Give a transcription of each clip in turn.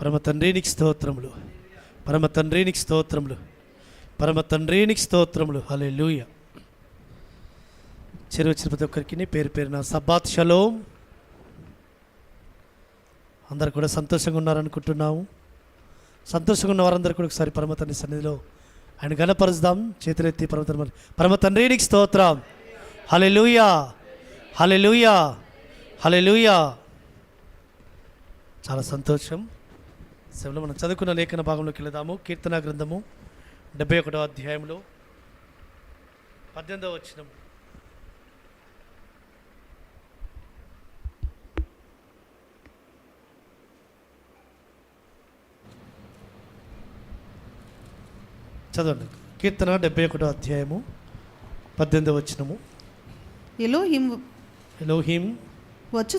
పరమ తండ్రి నీకు స్తోత్రములు, పరమ తండ్రి నీకు స్తోత్రములు, పరమ తండ్రి నీకు స్తోత్రములు. హల్లెలూయా. వచ్చిన ప్రతి ఒక్కరికి పేరు పేరున సబ్బాత్ షలోం. అందరు కూడా సంతోషంగా ఉన్నారనుకుంటున్నాము. సంతోషంగా ఉన్న వారందరూ కూడా ఒకసారి పరమ తండ్రి సన్నిధిలో ఆయన గణపరుద్దాం. చేతులెత్తి పరమ తండ్రి నీకు స్తోత్రం. హల్లెలూయా, హల్లెలూయా, హల్లెలూయా. చాలా సంతోషం. సేవలో మనం చదువుకున్న లేఖన భాగంలోకి వెళదాము. కీర్తన గ్రంథము 71వ అధ్యాయంలో 18వ వచనం. చదవండి. కీర్తన 71వ అధ్యాయము 18వ వచనము. ఎలోహిం వచ్చు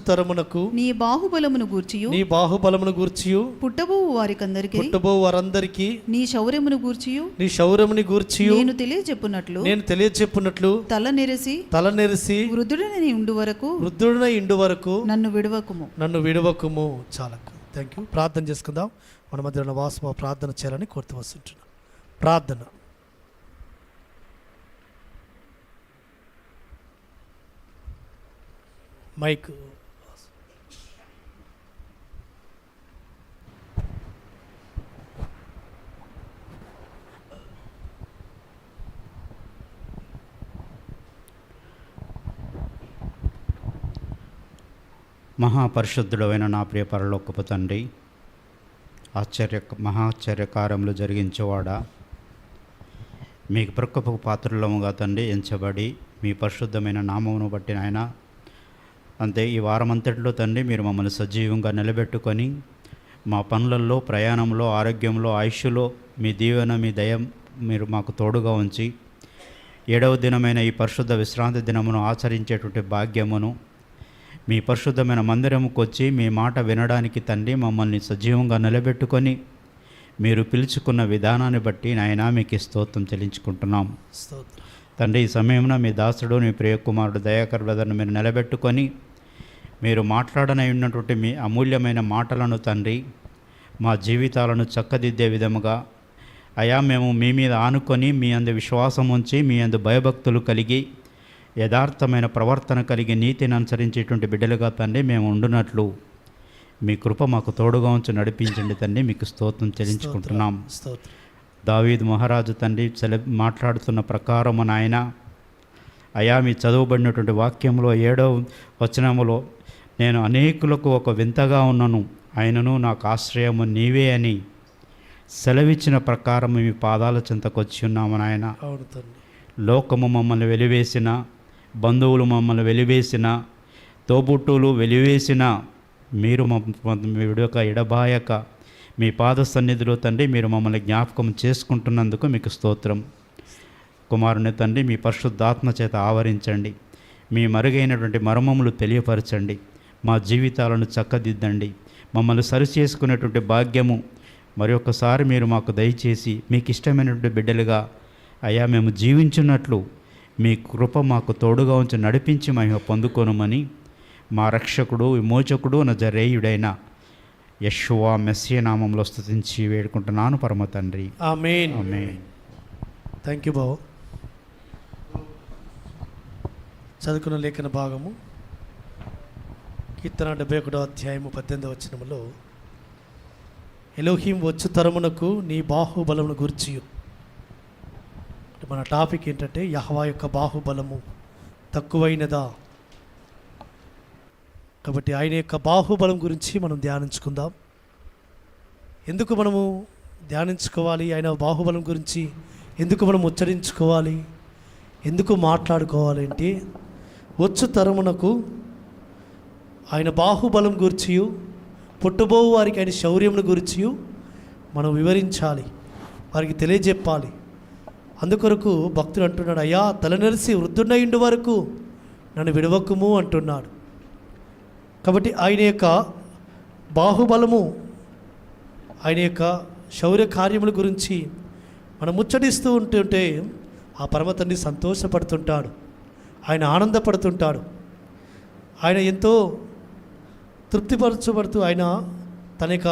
తరమునకు నీ బాహుబలమును గూర్చియు పుట్టబోవు వారందరికీ నీ శౌర్యమును గూర్చియు నేను తెలియచెప్పునట్లు తలనెరిసి వృద్ధుడనై ఇండు వరకు నన్ను విడువకుము. చాలా థ్యాంక్ యూ. ప్రార్థన చేసుకుందాం. మన మధ్య వాస్తవ ప్రార్థన చేయాలని కోరుతూ వస్తుంటున్నాం. ప్రార్థన. మైక్. మహాపరిశుద్ధుడైన నా ప్రియ పరలోకపు తండ్రి, మహాశ్చర్యకారములు జరిగించేవాడా, మీకు ప్రక్కపు పాత్రలముగా తండ్రి ఎంచబడి మీ పరిశుద్ధమైన నామమును బట్టి నాయన, అంతే ఈ వారమంతటిలో తండ్రి మీరు మమ్మల్ని సజీవంగా నిలబెట్టుకొని మా పనులలో, ప్రయాణంలో, ఆరోగ్యంలో, ఆయుష్లో మీ దీవెన, మీ దయ మీరు మాకు తోడుగా ఉంచి 7వ దినమైన ఈ పరిశుద్ధ విశ్రాంతి దినమును ఆచరించేటువంటి భాగ్యమును, మీ పరిశుద్ధమైన మందిరముకు వచ్చి మీ మాట వినడానికి తండ్రి మమ్మల్ని సజీవంగా నిలబెట్టుకొని మీరు పిలుచుకున్న విధానాన్ని బట్టి నాయన మీకు స్తోత్రం చెల్లించుకుంటున్నాం తండ్రి. ఈ సమయంలో మీ దాసుడు, మీ ప్రియకుమారుడు దయాకర్ బ్రదర్ను మీరు నిలబెట్టుకొని మీరు మాట్లాడనై ఉన్నటువంటి మీ అమూల్యమైన మాటలను తండ్రి మా జీవితాలను చక్కదిద్దే విధముగా అయా మేము మీ మీద ఆనుకొని మీ అందు విశ్వాసం ఉంచి మీ అందు భయభక్తులు కలిగి యథార్థమైన ప్రవర్తన కలిగి నీతిని అనుసరించేటువంటి బిడ్డలుగా తండ్రి మేము ఉండునట్లు మీ కృప మాకు తోడుగా ఉంచి నడిపించండి తండ్రి. మీకు స్తోత్రం చెల్లించుకుంటున్నాం. దావీదు మహారాజు తండ్రి మాట్లాడుతున్న ప్రకారం నాయన అయా మీ చదువుబడినటువంటి వాక్యంలో 7వ వచనములో నేను అనేకులకు ఒక వింతగా ఉన్నను, ఆయనను నాకు ఆశ్రయము నీవే అని సెలవిచ్చిన ప్రకారం మీ పాదాల చెంతకు వచ్చి ఉన్నాము నాయన. లోకము మమ్మల్ని వెలివేసిన, బంధువులు మమ్మల్ని వెలివేసిన, తోబుట్టువులు వెలివేసిన మీరు విడక ఎడబాయక మీ పాద సన్నిధిలో తండ్రి మీరు మమ్మల్ని జ్ఞాపకం చేసుకుంటున్నందుకు మీకు స్తోత్రం. కుమారుని తండ్రి మీ పరిశుద్ధాత్మ చేత ఆవరించండి, మీ మరుగైనటువంటి మర్మములు తెలియపరచండి, మా జీవితాలను చక్కదిద్దండి, మమ్మల్ని సరిచేసుకునేటువంటి భాగ్యము మరొకసారి మీరు మాకు దయచేసి మీకు ఇష్టమైనటువంటి బిడ్డలుగా అయ్యా మేము జీవించున్నట్లు మీ కృప మాకు తోడుగా ఉంచి నడిపించి మేము పొందుకోనమని మా రక్షకుడు, విమోచకుడు, నజరేయుడైన యెషోవా మెస్సియ నామంలో స్తుతించి వేడుకుంటున్నాను పరమ తండ్రి. ఆమేన్. ఆమేన్. థ్యాంక్ యూ బాబు. చదువుకున్న లేఖన భాగము కీర్తన 71వ అధ్యాయము 18వ వచనములో ఎలోహిం వచ్చు తరమునకు నీ బాహుబలమును గూర్చియు. మన టాపిక్ ఏంటంటే యెహోవా యొక్క బాహుబలము తక్కువైనదా. కాబట్టి ఆయన యొక్క బాహుబలం గురించి మనం ధ్యానించుకుందాం. ఎందుకు మనము ధ్యానించుకోవాలి? ఆయన బాహుబలం గురించి ఎందుకు మనం ఉచ్చరించుకోవాలి, ఎందుకు మాట్లాడుకోవాలి అంటే వచ్చు తరమునకు ఆయన బాహుబలం గురించియు పుట్టబోవు వారికి ఆయన శౌర్యమును గురించియు మనం వివరించాలి, వారికి తెలియజెప్పాలి. అందుకొరకు భక్తుడు అంటున్నాడు, అయ్యా తలనెరిసి వృద్ధుడైండు వరకు నన్ను విడవకుము అంటున్నాడు. కాబట్టి ఆయన యొక్క బాహుబలము, ఆయన యొక్క శౌర్య కార్యముల గురించి మనం ముచ్చటిస్తూ ఉంటుంటే ఆ పరమ తండ్రి సంతోషపడుతుంటాడు, ఆయన ఆనందపడుతుంటాడు, ఆయన ఎంతో తృప్తిపరచబడుతూ ఆయన తన యొక్క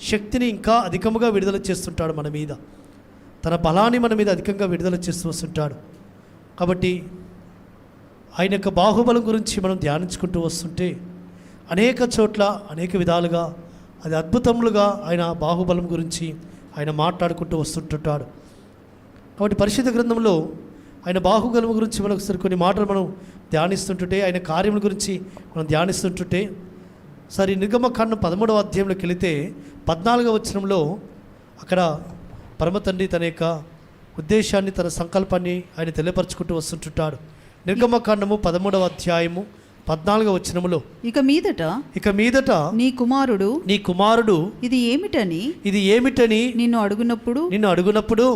శక్తిని ఇంకా అధికముగా విడుదల చేస్తుంటాడు మన మీద, తన బలాన్ని మన మీద అధికంగా విడుదల చేస్తూ వస్తుంటాడు. కాబట్టి ఆయన యొక్క బాహుబలం గురించి మనం ధ్యానించుకుంటూ వస్తుంటే అనేక చోట్ల అనేక విధాలుగా అది అద్భుతములుగా ఆయన బాహుబలం గురించి ఆయన మాట్లాడుకుంటూ వస్తుంటుంటాడు. కాబట్టి పరిశుద్ధ గ్రంథంలో ఆయన బాహుబలం గురించి మనకు ఒకసారి కొన్ని మాటలు మనం ధ్యానిస్తుంటుంటే, ఆయన కార్యముల గురించి మనం ధ్యానిస్తుంటుంటే, సరే నిర్గమకాండం 13వ అధ్యాయంలోకి వెళితే 14వ వచనంలో అక్కడ పరమ తండ్రి తన యొక్క ఉద్దేశాన్ని, తన సంకల్పాన్ని ఆయన తెలియపరచుకుంటూ వస్తుంటుంటాడు. నిర్గమకాండము 13వ అధ్యాయము 14వ వచనములో, ఇక మీదట నీ కుమారుడు ఇది ఏమిటని నిన్ను అడుగునప్పుడు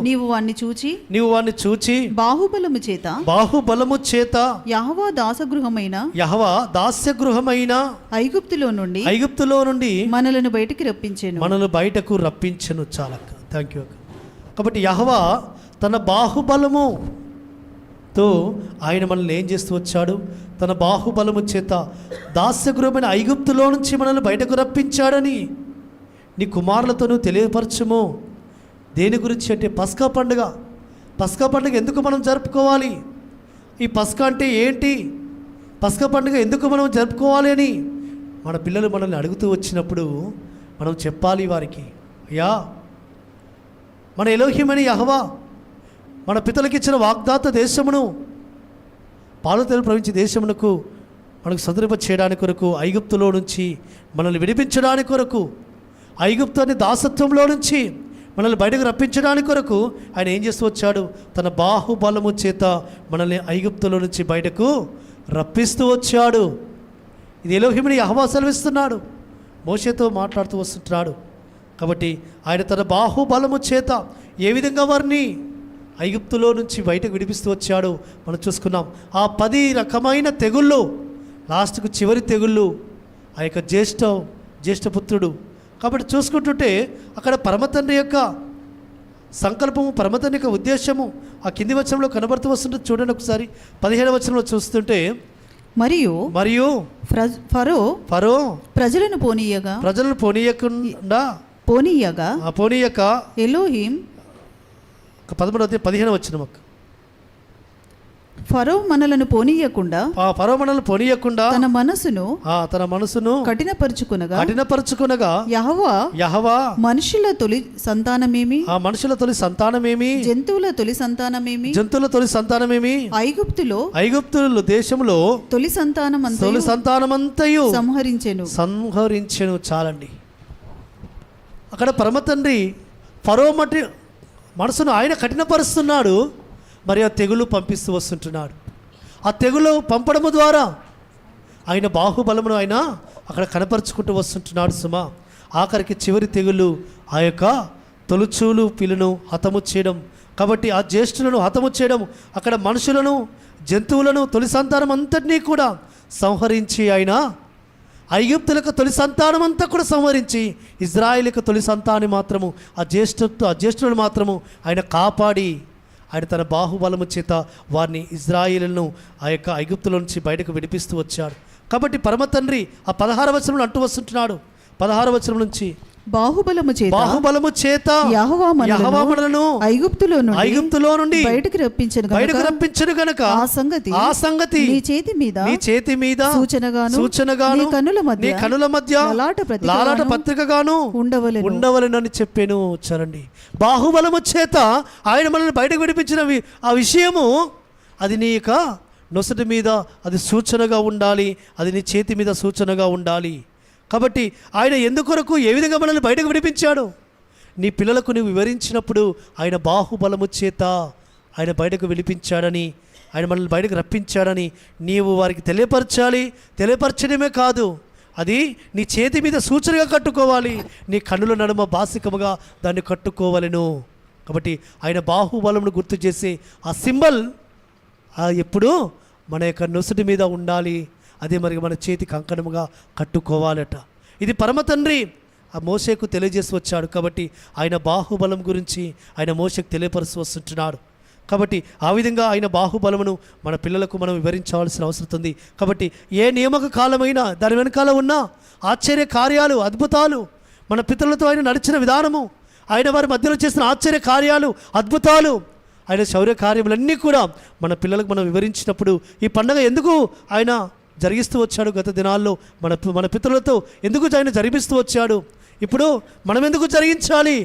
నీవు వాణ్ణి చూచి బాహుబలము చేత యెహోవా దాస్యగృహమైన ఐగుప్తులో నుండి మనలను బయటకు రప్పించెను. చాలా థ్యాంక్ యూ. కాబట్టి యెహోవా తన బాహుబలముతో ఆయన మనల్ని ఏం చేస్తూ వచ్చాడు? తన బాహుబలము చేత దాస్యగృహమైన ఐగుప్తులో నుంచి మనల్ని బయటకు రప్పించాడని నీ కుమారులతో నువ్వు తెలియపరచుము. దేని గురించి అంటే పస్కా పండుగ. పస్కా పండుగ ఎందుకు మనం జరుపుకోవాలి? ఈ పస్కా అంటే ఏంటి? పస్కా పండుగ ఎందుకు మనం జరుపుకోవాలి అని మన పిల్లలు మనల్ని అడుగుతూ వచ్చినప్పుడు మనం చెప్పాలి వారికి, అయ్యా మన ఎలోహిమని యెహోవా మన పితలకి ఇచ్చిన వాగ్దాత దేశమును పాలు తేనెలు ప్రవహించే దేశమునకు మనకు సదురింప చేయడానికి కొరకు, ఐగుప్తులో నుంచి మనల్ని విడిపించడానికి కొరకు, ఐగుప్తు అనే దాసత్వంలో నుంచి మనల్ని బయటకు రప్పించడానికి కొరకు ఆయన ఏం చేస్తూ వచ్చాడు? తన బాహుబలము చేత మనల్ని ఐగుప్తులో నుంచి బయటకు రప్పిస్తూ వచ్చాడు. ఇది ఎలోహిముని యెహోవా సెలవిస్తున్నాడు, మోషేతో మాట్లాడుతూ వస్తుంటున్నాడు. కాబట్టి ఆయన తన బాహుబలము చేత ఏ విధంగా వారిని ఐగుప్తులో నుంచి బయటకు విడిపిస్తూ వచ్చాడు మనం చూసుకున్నాం. ఆ 10 రకమైన తెగుళ్ళు, లాస్ట్కు చివరి తెగుళ్ళు ఆ యొక్క జ్యేష్ఠపుత్రుడు. కాబట్టి చూసుకుంటుంటే అక్కడ పరమతండ్రి యొక్క సంకల్పము, పరమతండ్రి యొక్క ఉద్దేశము ఆ కింది వచనంలో కనబడుతూ వస్తుంటే చూడండి ఒకసారి. 17వ వచనంలో చూస్తుంటే, మరియు ఫరో ప్రజలను పోనీయక ఎలోహిం 15వ వచనం ఫరో మనలను పోనీయకుండా తన మనసును కఠినపరుచుకునగా యెహోవా మనుషుల తొలి సంతానమేమి జంతువుల తొలి సంతానమేమి ఐగుప్తులో దేశంలో తొలి సంతానమంతయు సంహరించెను. చాలండి. అక్కడ పరమతండ్రి ఫరో మనసును ఆయన కఠినపరుస్తున్నాడు, మరి ఆ తెగులు పంపిస్తూ వస్తుంటున్నాడు. ఆ తెగులు పంపడము ద్వారా ఆయన బాహుబలమును ఆయన అక్కడ కనపరుచుకుంటూ వస్తుంటున్నాడు సుమా. ఆఖరికి చివరి తెగులు ఆ యొక్క తొలుచూలు పిల్లను హతము చేయడం. కాబట్టి ఆ జ్యేష్ఠులను హతము చేయడం, అక్కడ మనుషులను, జంతువులను, తొలి సంతానం అంతటినీ కూడా సంహరించి ఆయన ఐగుప్తులకు తొలి సంతానం అంతా కూడా సంహరించి ఇజ్రాయేలుకు తొలి సంతానం మాత్రము ఆ జ్యేష్ఠులను మాత్రము ఆయన కాపాడి ఆయన తన బాహుబలము చేత వారిని ఇజ్రాయేలును ఆ యొక్క ఐగుప్తుల నుంచి బయటకు విడిపిస్తూ వచ్చాడు. కాబట్టి పరమ తండ్రి ఆ 16వ వచనంలో అంటూ వస్తుంటున్నాడు, 16వ వచనం నుంచి, బాహుబలము చేత యెహోవా మనలను ఐగుప్తులో నుండి బయటకు రప్పించెను గనుక ఆ సంగతి నీ చేతి మీద సూచనగాను నీ కనుల మధ్య లాలాట పత్రికగాను ఉండవలెనని చెప్పాను. చరండి, బాహుబలము చేత ఆయన మనల్ని బయటకు విడిపించిన ఆ విషయము అది నీ యొక్క నొసటి మీద అది సూచనగా ఉండాలి, అది నీ చేతి మీద సూచనగా ఉండాలి. కాబట్టి ఆయన ఎందుకొరకు ఏ విధంగా మనల్ని బయటకు విడిపించాడు నీ పిల్లలకు నువ్వు వివరించినప్పుడు ఆయన బాహుబలము చేత ఆయన బయటకు విడిపించాడని, ఆయన మనల్ని బయటకు రప్పించాడని నీవు వారికి తెలియపరచాలి. తెలియపరచడమే కాదు, అది నీ చేతి మీద సూచనగా కట్టుకోవాలి, నీ కన్నుల నడుమ బాసికముగా దాన్ని కట్టుకోవాలను. కాబట్టి ఆయన బాహుబలమును గుర్తు చేసే ఆ సింబల్ ఎప్పుడూ మన యొక్క నొసటి మీద ఉండాలి, అదే మరి మన చేతి కంకణముగా కట్టుకోవాలట. ఇది పరమ తండ్రి ఆ మోషేకు తెలియజేసి వచ్చాడు. కాబట్టి ఆయన బాహుబలం గురించి ఆయన మోషేకు తెలియపరుస్తూ వస్తుంటున్నాడు. కాబట్టి ఆ విధంగా ఆయన బాహుబలమును మన పిల్లలకు మనం వివరించవలసిన అవసరం ఉంది. కాబట్టి ఏ నియామక కాలమైనా దాని వెనకాల ఉన్న ఆశ్చర్య కార్యాలు, అద్భుతాలు మన పితరులతో ఆయన నడిచిన విధానము, ఆయన వారి మధ్యలో చేసిన ఆశ్చర్య కార్యాలు, అద్భుతాలు, ఆయన శౌర్య కార్యములన్నీ కూడా మన పిల్లలకు మనం వివరించినప్పుడు ఈ పండగ ఎందుకు ఆయన జరిగిస్తూ వచ్చాడు, గత దినాల్లో మన పితరులతో ఎందుకు ఆయన జరిపిస్తూ వచ్చాడు, ఇప్పుడు మనం ఎందుకు జరిగించాలి,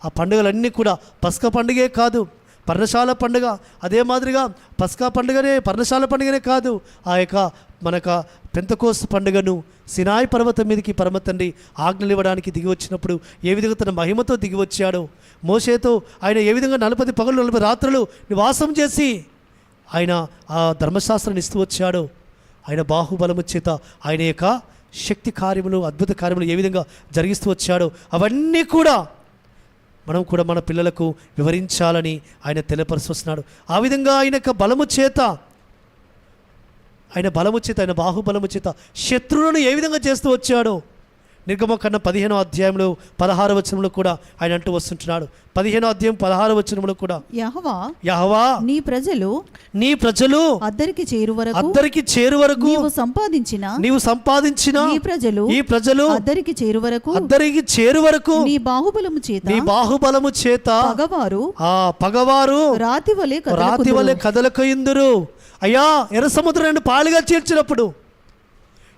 ఆ పండుగలన్నీ కూడా పస్కా పండుగే కాదు, పర్ణశాల పండుగ, అదే మాదిరిగా పస్కా పండుగనే పర్ణశాల పండుగనే కాదు, ఆ యొక్క మనక పెంతకోస్తు పండుగను సినాయి పర్వతం మీదకి పరమ తండ్రి ఆజ్ఞలు ఇవ్వడానికి దిగి వచ్చినప్పుడు ఏ విధంగా తన మహిమతో దిగి వచ్చాడో, మోషేతో ఆయన ఏ విధంగా 40 పగలు 40 రాత్రులు నివాసం చేసి ఆయన ఆ ధర్మశాస్త్రాన్ని ఇస్తూ వచ్చాడో, ఆయన బాహుబలము చేత ఆయన యొక్క శక్తి కార్యములు, అద్భుత కార్యములు ఏ విధంగా జరిగిస్తూ వచ్చాడో అవన్నీ కూడా మనం కూడా మన పిల్లలకు వివరించాలని ఆయన తెలియపరుస్తున్నాడు. ఆ విధంగా ఆయన యొక్క బలము చేత, ఆయన బాహుబలము చేత శత్రువులను ఏ విధంగా చేస్తూ వచ్చాడో నిర్గమకాండం 15వ అధ్యాయంలో 16వ వచనంలో కూడా ఆయన అంటూ వస్తుంటున్నాడు. 15వ అధ్యాయం 16వ వచనంలో కూడా యెహోవా నీ ప్రజలు అద్దరికి చేరు వరకు నీవు సంపాదించిన ఈ ప్రజలు అద్దరికి చేరు వరకు నీ బాహుబలము చేత పగవారు రాతి వలె కదలకయుందురు. అయ్యా, ఎర్ర సముద్రం 2 పాలుగా చీల్చినప్పుడు,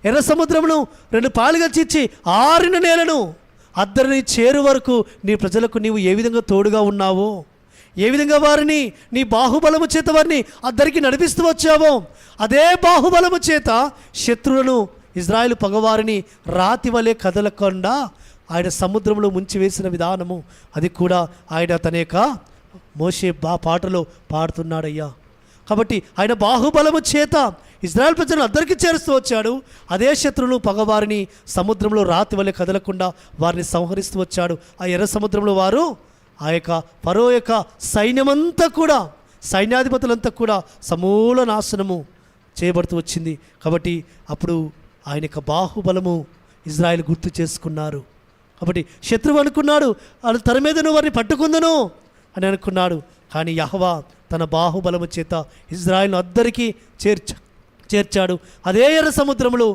ఎర్ర సముద్రమును 2 పాలుగా చీల్చి ఆరిన నేలను అద్దరిని చేరు వరకు నీ ప్రజలకు నీవు ఏ విధంగా తోడుగా ఉన్నావో, ఏ విధంగా వారిని నీ బాహుబలము చేత వారిని అద్దరికి నడిపిస్తూ వచ్చావో, అదే బాహుబలము చేత శత్రువులను ఇజ్రాయేలు పగవారిని రాతి వలె కదలకుండా ఆయన సముద్రంలో ముంచి వేసిన విధానము, అది కూడా ఆయన తన యొక్క మోషే పాటలో పాడుతున్నాడయ్యా. కాబట్టి ఆయన బాహుబలము చేత ఇజ్రాయెల్ ప్రజలను అద్దరికి చేరుస్తూ వచ్చాడు. అదే శత్రువులు పగవారిని సముద్రంలో రాతి వలె కదలకుండా వారిని సంహరిస్తూ వచ్చాడు. ఆ ఎర్ర సముద్రంలో వారు ఆ యొక్క ఫరో యొక్క సైన్యమంతా కూడా, సైన్యాధిపతులంతా కూడా సమూల నాశనము చేయబడుతూ వచ్చింది. కాబట్టి అప్పుడు ఆయన యొక్క బాహుబలము ఇజ్రాయెల్ గుర్తు చేసుకున్నారు. కాబట్టి శత్రువు అనుకున్నాడు, వాళ్ళు తన మీదను వారిని పట్టుకుందను అని అనుకున్నాడు. కానీ యెహోవా తన బాహుబలము చేత ఇజ్రాయెల్ను అద్దరికి చేర్చాడు. అదే ఎర్ర సముద్రములో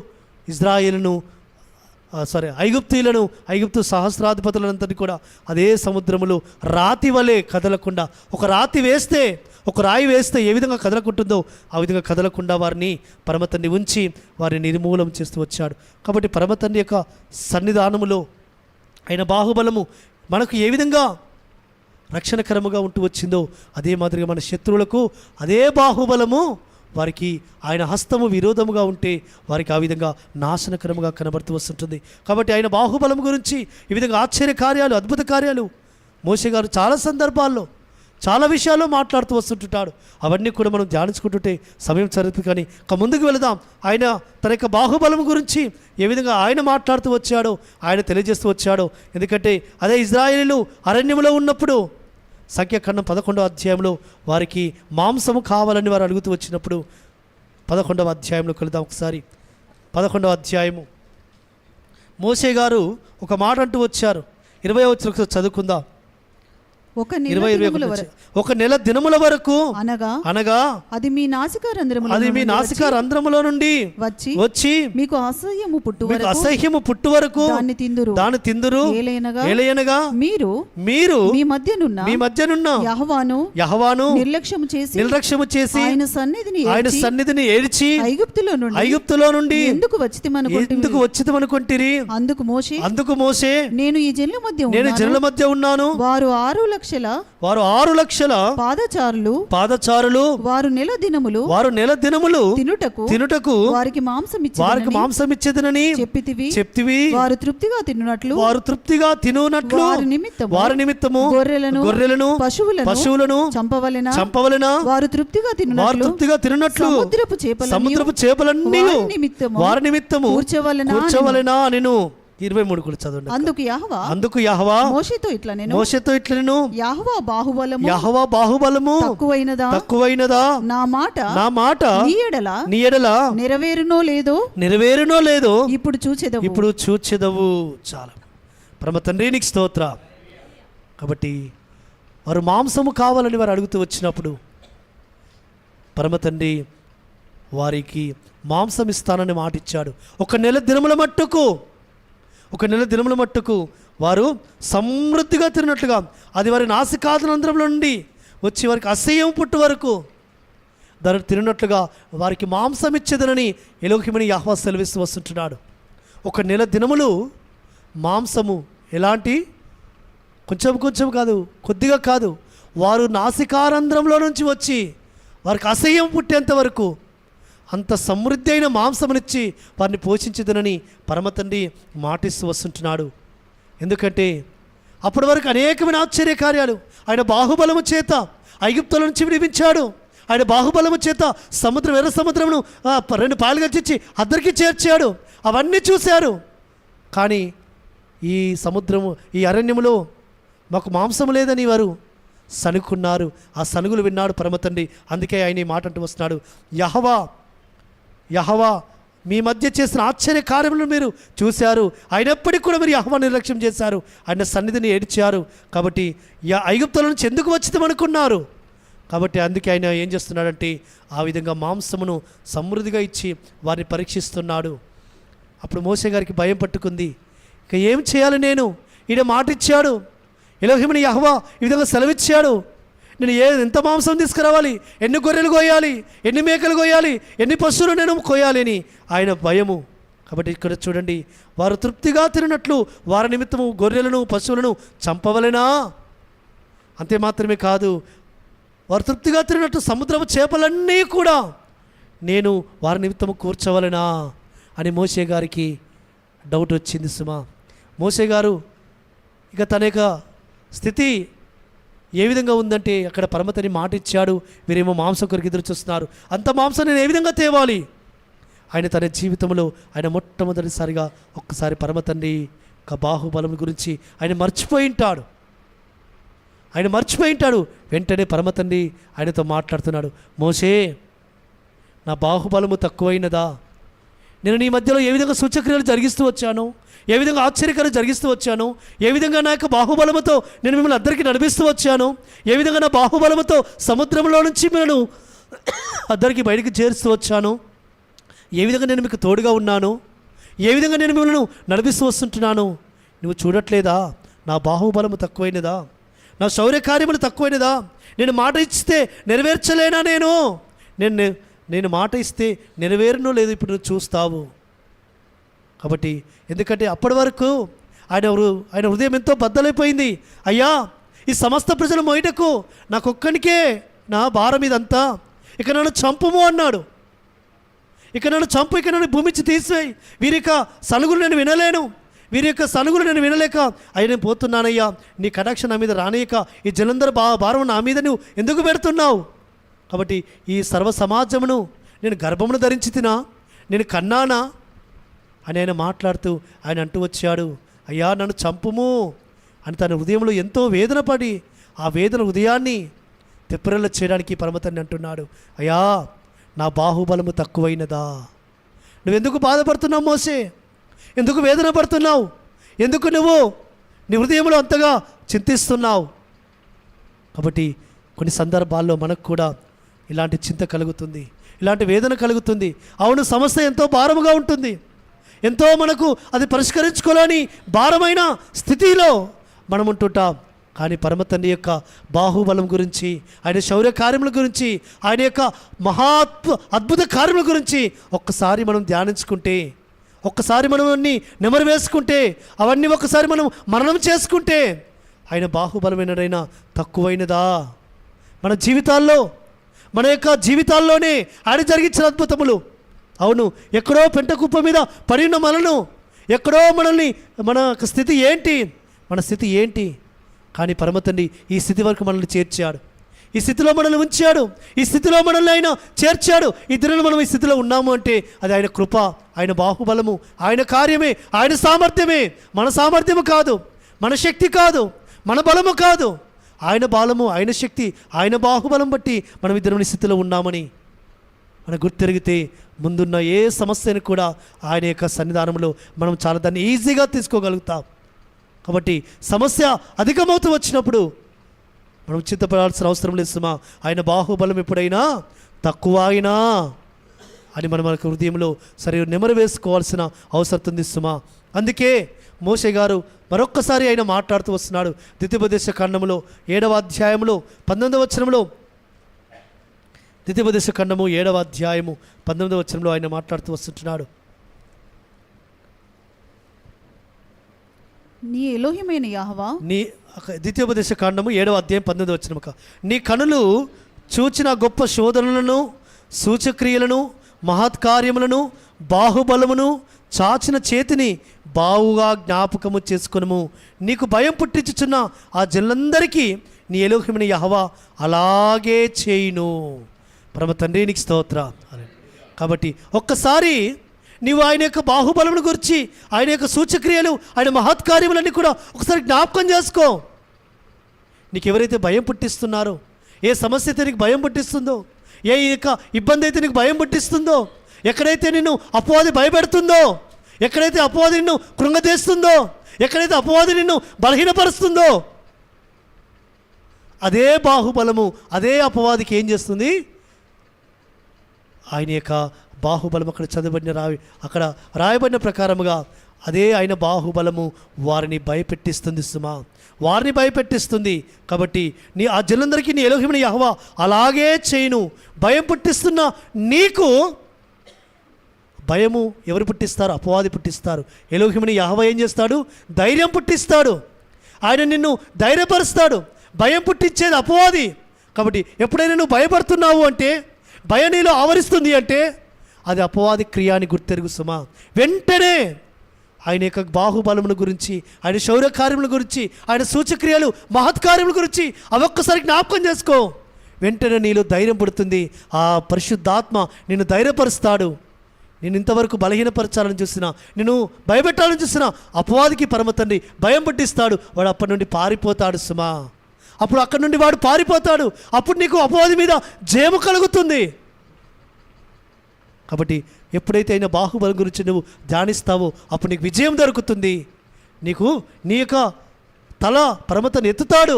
ఐగుప్తు సహస్రాధిపతులందరినీ కూడా అదే సముద్రములో రాతి వలె కదలకుండా, ఒక రాయి వేస్తే ఏ విధంగా కదలకుంటుందో ఆ విధంగా కదలకుండా వారిని పరమతండ్రి ఉంచి వారిని నిర్మూలం చేస్తూ వచ్చాడు. కాబట్టి పరమతండ్రి యొక్క సన్నిధానములో ఆయన బాహుబలము మనకు ఏ విధంగా రక్షణకరముగా ఉంటూ వచ్చిందో అదే మాదిరిగా మన శత్రువులకు అదే బాహుబలము వారికి ఆయన హస్తము విరోధముగా ఉంటే వారికి ఆ విధంగా నాశనకరముగా కనబడుతూ వస్తుంటుంది. కాబట్టి ఆయన బాహుబలం గురించి ఈ విధంగా ఆశ్చర్య కార్యాలు, అద్భుత కార్యాలు మోషే గారు చాలా సందర్భాల్లో చాలా విషయాల్లో మాట్లాడుతూ వస్తుంటాడు. అవన్నీ కూడా మనం ధ్యానించుకుంటుంటే సమయం సరిపోదు. కానీ ముందుకు వెళదాం. ఆయన తన యొక్క బాహుబలం గురించి ఏ విధంగా ఆయన మాట్లాడుతూ వచ్చాడో, ఆయన తెలియజేస్తూ వచ్చాడో. ఎందుకంటే అదే ఇజ్రాయేలీలు అరణ్యంలో ఉన్నప్పుడు సంఖ్యాకాండం 11వ అధ్యాయంలో వారికి మాంసము కావాలని వారు అడుగుతూ వచ్చినప్పుడు 11వ అధ్యాయంలో వెళదాం ఒకసారి. 11వ అధ్యాయము మోషే గారు ఒక మాట అంటూ వచ్చారు. 20వ వచనం చదువుకుందాం. ఒక నెల దినముల వరకు అనగా అది మీ నాసికా రంధ్రములో నుండి వచ్చి మీకు అసహ్యము పుట్టు వరకు దాన్ని తిందురు. ఏలయనగా మీరు మీ మధ్యనున్న యెహోవాను నిర్లక్ష్యము చేసి ఆయన సన్నిధిని ఏడ్చి ఐగుప్తులో నుండి ఎందుకు వచ్చితమనుకొంటిరి. అందుకు మోషే నేను ఈ జనుల మధ్య ఉన్నాను. వారు 6 లక్షల పాదచారులు వారు నెల దినములు తినుటకు వారికి మాంసమిచ్చేదనని చెప్పితివి. వారు తృప్తిగా తినునట్లు వారి నిమిత్తము గొర్రెలను పశువులను చంపవలెనా. వారు తృప్తిగా తినునట్లు సముద్రపు చేపలన్నీ వారి నిమిత్తము కూర్చోవలెనా నేను. 23 కూడా చదవండి. అందుకు యెహోవా మోషేతో ఇట్లా నేను యెహోవా బాహుబలము తక్కువైనదా నా మాట నీ ఎడల నెరవేరునో లేదో ఇప్పుడు చూచెదవు. చాలా పరమ తండ్రి నీకు స్తోత్ర. కాబట్టి వారు మాంసము కావాలని వారు అడుగుతూ వచ్చినప్పుడు పరమ తండ్రి వారికి మాంసం ఇస్తానని మాట ఇచ్చాడు. ఒక నెల దినముల మట్టుకు వారు సమృద్ధిగా తిరిగినట్లుగా అది వారి నాసికాదనంతరంలో నుండి వచ్చి వారికి అసహ్యం పుట్టు వరకు దాన్ని తిరిగినట్లుగా వారికి మాంసం ఇచ్చేదనని ఎలోహిమని యెహోవా సెలవిస్తూ వస్తుంటున్నాడు. ఒక నెల దినములు మాంసము ఎలాంటి కొంచెం కాదు, కొద్దిగా కాదు, వారు నాసికారంధ్రంలో నుంచి వచ్చి వారికి అసహ్యం పుట్టేంత వరకు అంత సమృద్ధి అయిన మాంసమునిచ్చి వారిని పోషించదనని పరమతండ్రి మాటిస్తూ వస్తుంటున్నాడు. ఎందుకంటే అప్పటి వరకు అనేకమైన ఆశ్చర్యకార్యాలు ఆయన బాహుబలము చేత ఐగుప్తుల నుంచి విడిపించాడు. ఆయన బాహుబలము చేత ఎర్ర సముద్రమును 2 పాయలుగా చేర్చి అద్దరికి చేర్చాడు. అవన్నీ చూశారు. కానీ ఈ సముద్రము, ఈ అరణ్యములో మాకు మాంసము లేదని వారు సనుకున్నారు. ఆ సనుగులు విన్నాడు పరమతండ్రి. అందుకే ఆయన ఈ మాట అంటూ వస్తున్నాడు, యెహోవా మీ మధ్య చేసిన ఆశ్చర్య కార్యములను మీరు చూశారు, అయినప్పటికీ కూడా మీరు యెహోవా నిర్లక్ష్యం చేశారు, ఆయన సన్నిధిని ఏడ్చారు. కాబట్టి ఐగుప్తుల నుంచి ఎందుకు వచ్చిందనుకున్నారు. కాబట్టి అందుకే ఆయన ఏం చేస్తున్నాడంటే ఆ విధంగా మాంసమును సమృద్ధిగా ఇచ్చి వారిని పరీక్షిస్తున్నాడు. అప్పుడు మోషే గారికి భయం పట్టుకుంది. ఇక ఏం చేయాలి నేను? ఈయన మాట ఇచ్చాడు, ఎలోహిమని యెహోవా ఈ విధంగా సెలవిచ్చాడు, నేను ఎంత మాంసం తీసుకురావాలి, ఎన్ని గొర్రెలు కోయాలి, ఎన్ని మేకలు కోయాలి, ఎన్ని పశువులు నేను కోయాలి అని ఆయన భయము. కాబట్టి ఇక్కడ చూడండి, వారు తృప్తిగా తిరిగినట్లు వారి నిమిత్తము గొర్రెలను పశువులను చంపవలెనా? అంతే మాత్రమే కాదు, వారు తృప్తిగా తిరిగినట్టు సముద్రపు చేపలన్నీ కూడా నేను వారి నిమిత్తము కూర్చోవలెనా అని మోషే గారికి డౌట్ వచ్చింది. సుమా, మోషే గారు ఇక తన యొక్క స్థితి ఏ విధంగా ఉందంటే అక్కడ పరమతని మాట ఇచ్చాడు, వీరేమో మాంసం కొరకు ఎదురు చూస్తున్నారు. అంత మాంసం నేను ఏ విధంగా తేవాలి? ఆయన తన జీవితంలో ఆయన మొట్టమొదటిసారిగా ఒక్కసారి పరమతండ్రి బాహుబలం గురించి ఆయన మర్చిపోయి ఉంటాడు. వెంటనే పరమతండ్రి ఆయనతో మాట్లాడుతున్నాడు, మోషే, నా బాహుబలము తక్కువైనదా? నేను నీ మధ్యలో ఏ విధంగా సూచక్రియలు జరిగిస్తూ వచ్చాను, ఏ విధంగా ఆశ్చర్యకార్యాలు జరిగిస్తూ వచ్చాను, ఏ విధంగా నా యొక్క బాహుబలముతో నేను మిమ్మల్ని అద్దరికి నడిపిస్తూ వచ్చాను, ఏ విధంగా నా బాహుబలముతో సముద్రంలో నుంచి మిమ్మల్ని అద్దరికి బయటికి చేరుస్తూ వచ్చాను, ఏ విధంగా నేను మీకు తోడుగా ఉన్నాను, ఏ విధంగా నేను మిమ్మల్ని నడిపిస్తూ వస్తుంటున్నాను, నువ్వు చూడట్లేదా? నా బాహుబలము తక్కువైనదా? నా శౌర్య కార్యములు తక్కువైనదా? నేను మాట ఇస్తే నెరవేర్చలేనా? నేను మాట ఇస్తే నెరవేరునో లేదు ఇప్పుడు నువ్వు చూస్తావు. కాబట్టి ఎందుకంటే అప్పటి వరకు ఆయన హృదయం ఎంతో బద్దలైపోయింది. అయ్యా, ఈ సమస్త ప్రజలు మోయటకు నాకొక్కనికే నా భారం ఇదంతా, ఇక నన్ను చంపుము అన్నాడు. ఇక నన్ను చంపు, ఇక నన్ను భూమించి తీసివేయి, వీరి యొక్క సలుగులు నేను వినలేను, వీరి యొక్క సలుగులు నేను వినలేక అయ్యా నేను పోతున్నానయ్యా, నీ కటాక్ష నా మీద రానియక ఈ జలందరూ భారం నా మీద నువ్వు ఎందుకు పెడుతున్నావు? కాబట్టి ఈ సర్వ సమాజమును నేను గర్భమును ధరించి తినా, నేను కన్నానా అని ఆయన మాట్లాడుతూ ఆయన అంటూ వచ్చాడు, అయ్యా నన్ను చంపుము అని తన హృదయంలో ఎంతో వేదన పడి ఆ వేదన హృదయాన్ని తెప్పరెల్ల చేయడానికి పరమతండ్రి అంటున్నాడు, అయ్యా నా బాహుబలము తక్కువైనదా? నువ్వెందుకు బాధపడుతున్నావు మోసే? ఎందుకు వేదన పడుతున్నావు? ఎందుకు నువ్వు నీ హృదయంలో అంతగా చింతిస్తున్నావు? కాబట్టి కొన్ని సందర్భాల్లో మనకు కూడా ఇలాంటి చింత కలుగుతుంది, ఇలాంటి వేదన కలుగుతుంది. అవును, సమస్య ఎంతో భారముగా ఉంటుంది, ఎంతో మనకు అది పరిష్కరించుకోలేని భారమైన స్థితిలో మనం ఉంటుంటాం. కానీ పరమతండ్రి యొక్క బాహుబలం గురించి, ఆయన శౌర్య కార్యముల గురించి, ఆయన యొక్క అద్భుత కార్యముల గురించి ఒక్కసారి మనం ధ్యానించుకుంటే, ఒక్కసారి మనం అన్నీ నెమరు వేసుకుంటే, అవన్నీ ఒక్కసారి మనం మననం చేసుకుంటే ఆయన బాహుబలమైనదైనా తక్కువైనదా? మన జీవితాల్లో, మన యొక్క జీవితాల్లోనే ఆయన జరిగించిన అద్భుతములు. అవును, ఎక్కడో పెంట కుప్ప మీద పడిన మనను, ఎక్కడో మనల్ని, మన స్థితి ఏంటి, మన స్థితి ఏంటి? కానీ పరమతండ్రి ఈ స్థితి వరకు మనల్ని చేర్చాడు, ఈ స్థితిలో మనల్ని ఉంచాడు, ఈ స్థితిలో మనల్ని ఆయన చేర్చాడు. ఈ దినాలు మనం ఈ స్థితిలో ఉన్నాము అంటే అది ఆయన కృప, ఆయన బాహుబలము, ఆయన కార్యమే, ఆయన సామర్థ్యమే. మన సామర్థ్యము కాదు, మన శక్తి కాదు, మన బలము కాదు, ఆయన బలము, ఆయన శక్తి, ఆయన బాహుబలం బట్టి మనం ఇద్దరు స్థితిలో ఉన్నామని మనం గుర్తెరిగితే ముందున్న ఏ సమస్యను కూడా ఆయన యొక్క సన్నిధానంలో మనం చాలా దాన్ని ఈజీగా తీసుకోగలుగుతాం. కాబట్టి సమస్య అధికమవుతూ వచ్చినప్పుడు మనం చింతపడాల్సిన అవసరం లేదు సుమా. ఆయన బాహుబలం ఎప్పుడైనా తక్కువ అయినా అని మనం మన హృదయంలో సరే నెమరు వేసుకోవాల్సిన అవసరం ఉంది సుమా. అందుకే మోషే గారు మరొక్కసారి ఆయన మాట్లాడుతూ వస్తున్నాడు. ద్వితీయోపదేశ ఖండములో 7వ అధ్యాయంలో 19వ వచనంలో, ద్వితీయోపదేశ ఖండము 7వ అధ్యాయము 19వ వచనంలో ఆయన మాట్లాడుతూ వస్తుంటున్నాడు. నీ ఎలోహిమైన యెహోవా నీ ద్వితీయోపదేశ కాండము 7వ అధ్యాయం 19వ వచనముక నీ కనులు చూచిన గొప్ప శోధనలను, సూచక్రియలను, మహత్కార్యములను, బాహుబలమును, చాచిన చేతిని బావుగా జ్ఞాపకము చేసుకొనుము. నీకు భయం పుట్టించుచున్న ఆ జనులందరికీ నీ ఎలోహిమైన యెహోవా అలాగే చేయును. పరమ తండ్రి నీకు స్తోత్రం. కాబట్టి ఒక్కసారి నీవు ఆయన యొక్క బాహుబలమును గురించి, ఆయన యొక్క సూచక్రియలు, ఆయన మహత్కార్యములన్నీ కూడా ఒకసారి జ్ఞాపకం చేసుకో. నీకు ఎవరైతే భయం పుట్టిస్తున్నారో, ఏ సమస్య అయితే నీకు భయం పుట్టిస్తుందో, ఏ యొక్క ఇబ్బంది అయితే నీకు భయం పుట్టిస్తుందో, ఎక్కడైతే నిన్ను అపవాది భయపెడుతుందో, ఎక్కడైతే అపవాది నిన్ను కృంగతీస్తుందో, ఎక్కడైతే అపవాది నిన్ను బలహీనపరుస్తుందో, అదే బాహుబలము, అదే అపవాదికి ఏం చేస్తుంది? ఆయన యొక్క బాహుబలం అక్కడ రాయబడిన ప్రకారముగా అదే ఆయన బాహుబలము వారిని భయపెట్టిస్తుంది సుమా, వారిని భయపెట్టిస్తుంది. కాబట్టి ఆ జనులందరికీ నీ ఎలోహిమైన యెహోవా అలాగే చేయును. భయం పుట్టిస్తున్న నీకు భయము ఎవరు పుట్టిస్తారు? అపవాది పుట్టిస్తారు. ఎలోహిమైన యెహోవా ఏం చేస్తాడు? ధైర్యం పుట్టిస్తాడు. ఆయన నిన్ను ధైర్యపరుస్తాడు. భయం పుట్టించేది అపవాది. కాబట్టి ఎప్పుడైనా నువ్వు భయపడుతున్నావు అంటే, భయం నీలో ఆవరిస్తుంది అంటే, అది అపవాది క్రియాని గుర్తెరుగు సుమా. వెంటనే ఆయన యొక్క బాహుబలముల గురించి, ఆయన శౌర్యకార్యముల గురించి, ఆయన సూచక్రియలు, మహత్కార్యముల గురించి అవి ఒక్కసారి జ్ఞాపకం చేసుకో. వెంటనే నీలో ధైర్యం పుడుతుంది. ఆ పరిశుద్ధాత్మ నిన్ను ధైర్యపరుస్తాడు. నేను ఇంతవరకు బలహీనపరచాలని చూసినా, నేను భయపెట్టాలని చూసినా, అపవాదికి పరమ తండ్రి భయం పుట్టిస్తాడు. వాడు అప్పటి నుండి పారిపోతాడు సుమా. అప్పుడు అక్కడి నుండి వాడు పారిపోతాడు. అప్పుడు నీకు అపవాది మీద జయము కలుగుతుంది. కాబట్టి ఎప్పుడైతే అయినా బాహుబలం గురించి నువ్వు ధ్యానిస్తావో అప్పుడు నీకు విజయం దొరుకుతుంది. నీకు నీ యొక్క తల పరమతని ఎత్తుతాడు.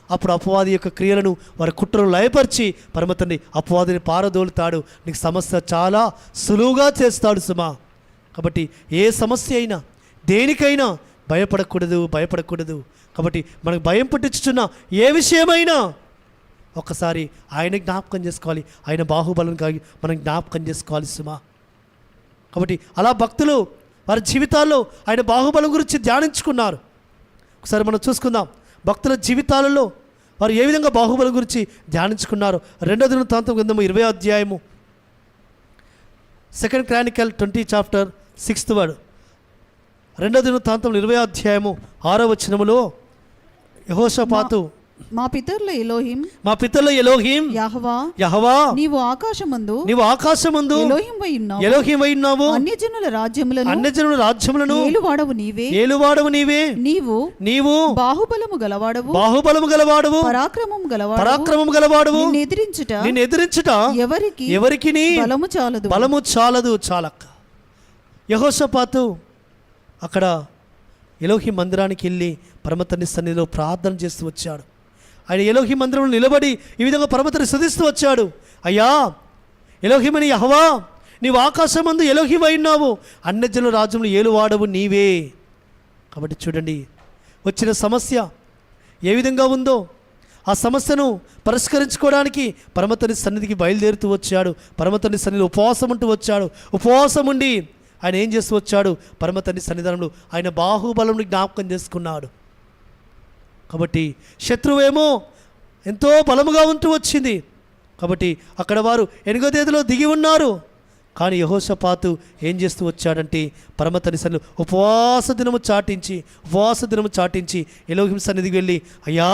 అప్పుడు అపవాది యొక్క క్రియలను, వారి కుట్రను లయపరిచి పరమతని అపవాదిని పారదోలుతాడు. నీకు సమస్య చాలా సులువుగా చేస్తాడు సుమా. కాబట్టి ఏ సమస్య అయినా, దేనికైనా భయపడకూడదు. కాబట్టి మనకు భయం పుట్టించుచున్న ఏ విషయమైనా ఒక్కసారి ఆయన జ్ఞాపకం చేసుకోవాలి. ఆయన బాహుబలం కాగి మనం జ్ఞాపకం చేసుకోవాలి సుమా. కాబట్టి అలా భక్తులు వారి జీవితాల్లో ఆయన బాహుబలం గురించి ధ్యానించుకున్నారు. ఒకసారి మనం చూసుకుందాం భక్తుల జీవితాలలో వారు ఏ విధంగా బాహుబలం గురించి ధ్యానించుకున్నారు. 2వ దినవృత్తాంతం గ్రంథము 20వ అధ్యాయము 2 Chronicles 20 chapter 6th word. 2వ దినవృత్తాంతం 20వ అధ్యాయము 6వ వచనములో యెహోషాపాతు మా పితరుల ఎలోహిం యెహోవా నీవు ఆకాశమందు ఎలోహింవై ఉన్నావు. అన్యజనుల రాజ్యములను ఏలువాడవు నీవే. నీవు బాహుబలము గలవాడవు, పరాక్రమం గలవాడవు. నిన్ను ఎదిరించుట ఎవరికి బలము చాలదు. చాలక్క. యెహోషాపాతు అక్కడ ఎలోహి మందిరానికి వెళ్ళి పరమతండ్రి సన్నిధిలో ప్రార్థన చేస్తూ వచ్చాడు. ఆయన ఎలోహి మందిరంలో నిలబడి ఈ విధంగా పరమతండ్రి స్తుతిస్తూ వచ్చాడు. అయ్యా ఎలోహిమని యెహోవా, నీవు ఆకాశమందు ఎలోహివై ఉన్నావు, అన్యజనుల రాజ్యములు ఏలువాడవు నీవే. కాబట్టి చూడండి, వచ్చిన సమస్య ఏ విధంగా ఉందో ఆ సమస్యను పరిష్కరించుకోవడానికి పరమతండ్రి సన్నిధికి బయలుదేరుతూ వచ్చాడు. పరమతండ్రి సన్నిధిలో ఉపవాసం ఉంటూ వచ్చాడు. ఉపవాసం ఉండి ఆయన ఏం చేస్తూ వచ్చాడు? పరమతండ్రి సన్నిధానంలో ఆయన బాహుబలంని జ్ఞాపకం చేసుకున్నాడు. కాబట్టి శత్రువేమో ఎంతో బలముగా ఉంటూ వచ్చింది. కాబట్టి అక్కడ వారు ఎనుగదేదిలో దిగి ఉన్నారు. కానీ యెహోషాపాతు ఏం చేస్తూ వచ్చాడంటే పరమతండ్రి సన్నిధిలో ఉపవాస దినము చాటించి ఎలోహిం సన్నిధికి వెళ్ళి, అయ్యా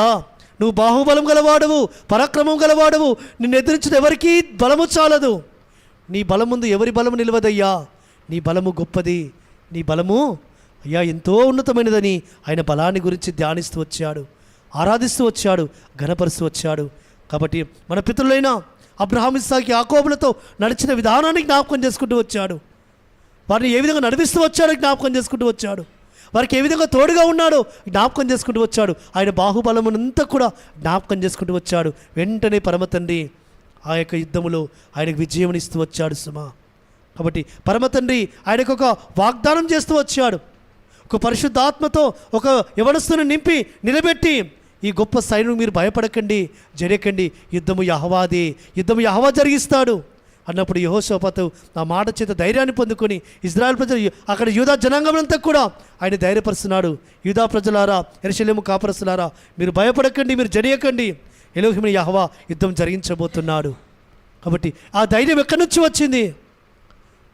నువ్వు బాహుబలం గలవాడవు, పరాక్రమం గలవాడవు, నిన్ను ఎదిరించిన ఎవరికీ బలము చాలదు. నీ బలం ముందు ఎవరి బలము నిలవదయ్యా, నీ బలము గొప్పది, నీ బలము అయ్యా ఎంతో ఉన్నతమైనదని ఆయన బలాన్ని గురించి ధ్యానిస్తూ వచ్చాడు, ఆరాధిస్తూ వచ్చాడు, ఘనపరుస్తూ వచ్చాడు. కాబట్టి మన పితరులైన అబ్రహాము, ఇస్సాకు, యాకోబులతో నడిచిన విధానాన్ని జ్ఞాపకం చేసుకుంటూ వచ్చాడు. వారిని ఏ విధంగా నడిపిస్తూ వచ్చాడో జ్ఞాపకం చేసుకుంటూ వచ్చాడు. వారికి ఏ విధంగా తోడుగా ఉన్నాడో జ్ఞాపకం చేసుకుంటూ వచ్చాడు. ఆయన బాహుబలమునంతా కూడా జ్ఞాపకం చేసుకుంటూ వచ్చాడు. వెంటనే పరమతండ్రి ఆ యొక్క యుద్ధములో ఆయనకు విజయం ఇస్తూ వచ్చాడు సుమా. కాబట్టి పరమతండ్రి ఆయనకు ఒక వాగ్దానం చేస్తూ వచ్చాడు. ఒక పరిశుద్ధాత్మతో ఒక యవనస్తుని నింపి నిలబెట్టి ఈ గొప్ప సైన్యం మీరు భయపడకండి, జరగకండి, యుద్ధము యెహోవాదే, యుద్ధము యెహోవా జరిగిస్తాడు అన్నప్పుడు యెహోషాపాతు ఆ మాట చేత ధైర్యాన్ని పొందుకొని ఇశ్రాయేలు ప్రజలు అక్కడ యూదా జనాంగమంతా కూడా ఆయన ధైర్యపరుస్తున్నాడు. యూదా ప్రజలారా, యెరూషలేము కాపురస్తులారా, మీరు భయపడకండి, మీరు జరియకండి, ఎలోహిము యెహోవా యుద్ధం జరిగించబోతున్నాడు. కాబట్టి ఆ ధైర్యం ఎక్కడి నుంచి వచ్చింది?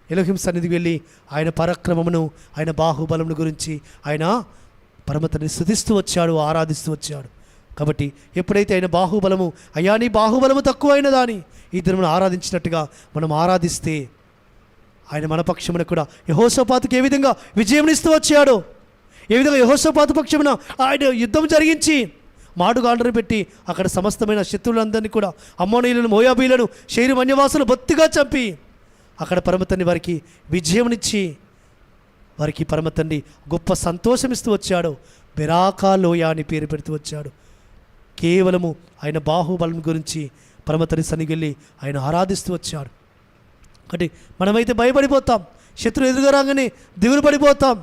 ఎలోహిం సన్నిధికి వెళ్ళి ఆయన పరాక్రమమును, ఆయన బాహుబలమును గురించి ఆయన పరమతని స్తుతిస్తూ వచ్చాడు, ఆరాధిస్తూ వచ్చాడు. కాబట్టి ఎప్పుడైతే ఆయన బాహుబలము, అయ్యా నీ బాహుబలము తక్కువైన దాని ఈ దినమును ఆరాధించినట్టుగా మనం ఆరాధిస్తే ఆయన మన పక్షమున కూడా యెహోషాపాతుకి ఏ విధంగా విజయమునిస్తూ వచ్చాడో, ఏ విధంగా యెహోషాపాతు పక్షమున ఆయన యుద్ధం జరిగించి మాడుగాండ్రను పెట్టి అక్కడ సమస్తమైన శత్రువులందరినీ కూడా అమ్మోనీయులను, మోయాబీలను, షేరు మన్యవాసులు బొత్తిగా చంపి అక్కడ పరమతండ్రి వారికి విజయమునిచ్చి వారికి పరమతండ్రి గొప్ప సంతోషమిస్తూ వచ్చాడు. బెరాకా లోయ అని పేరు పెడుతూ వచ్చాడు. కేవలము ఆయన బాహుబలం గురించి పరమతండ్రి సన్నిధికి వెళ్ళి ఆయన ఆరాధిస్తూ వచ్చాడు. కాబట్టి మనమైతే భయపడిపోతాం, శత్రువు ఎదురుగా రాగానే దిగులు పడిపోతాం.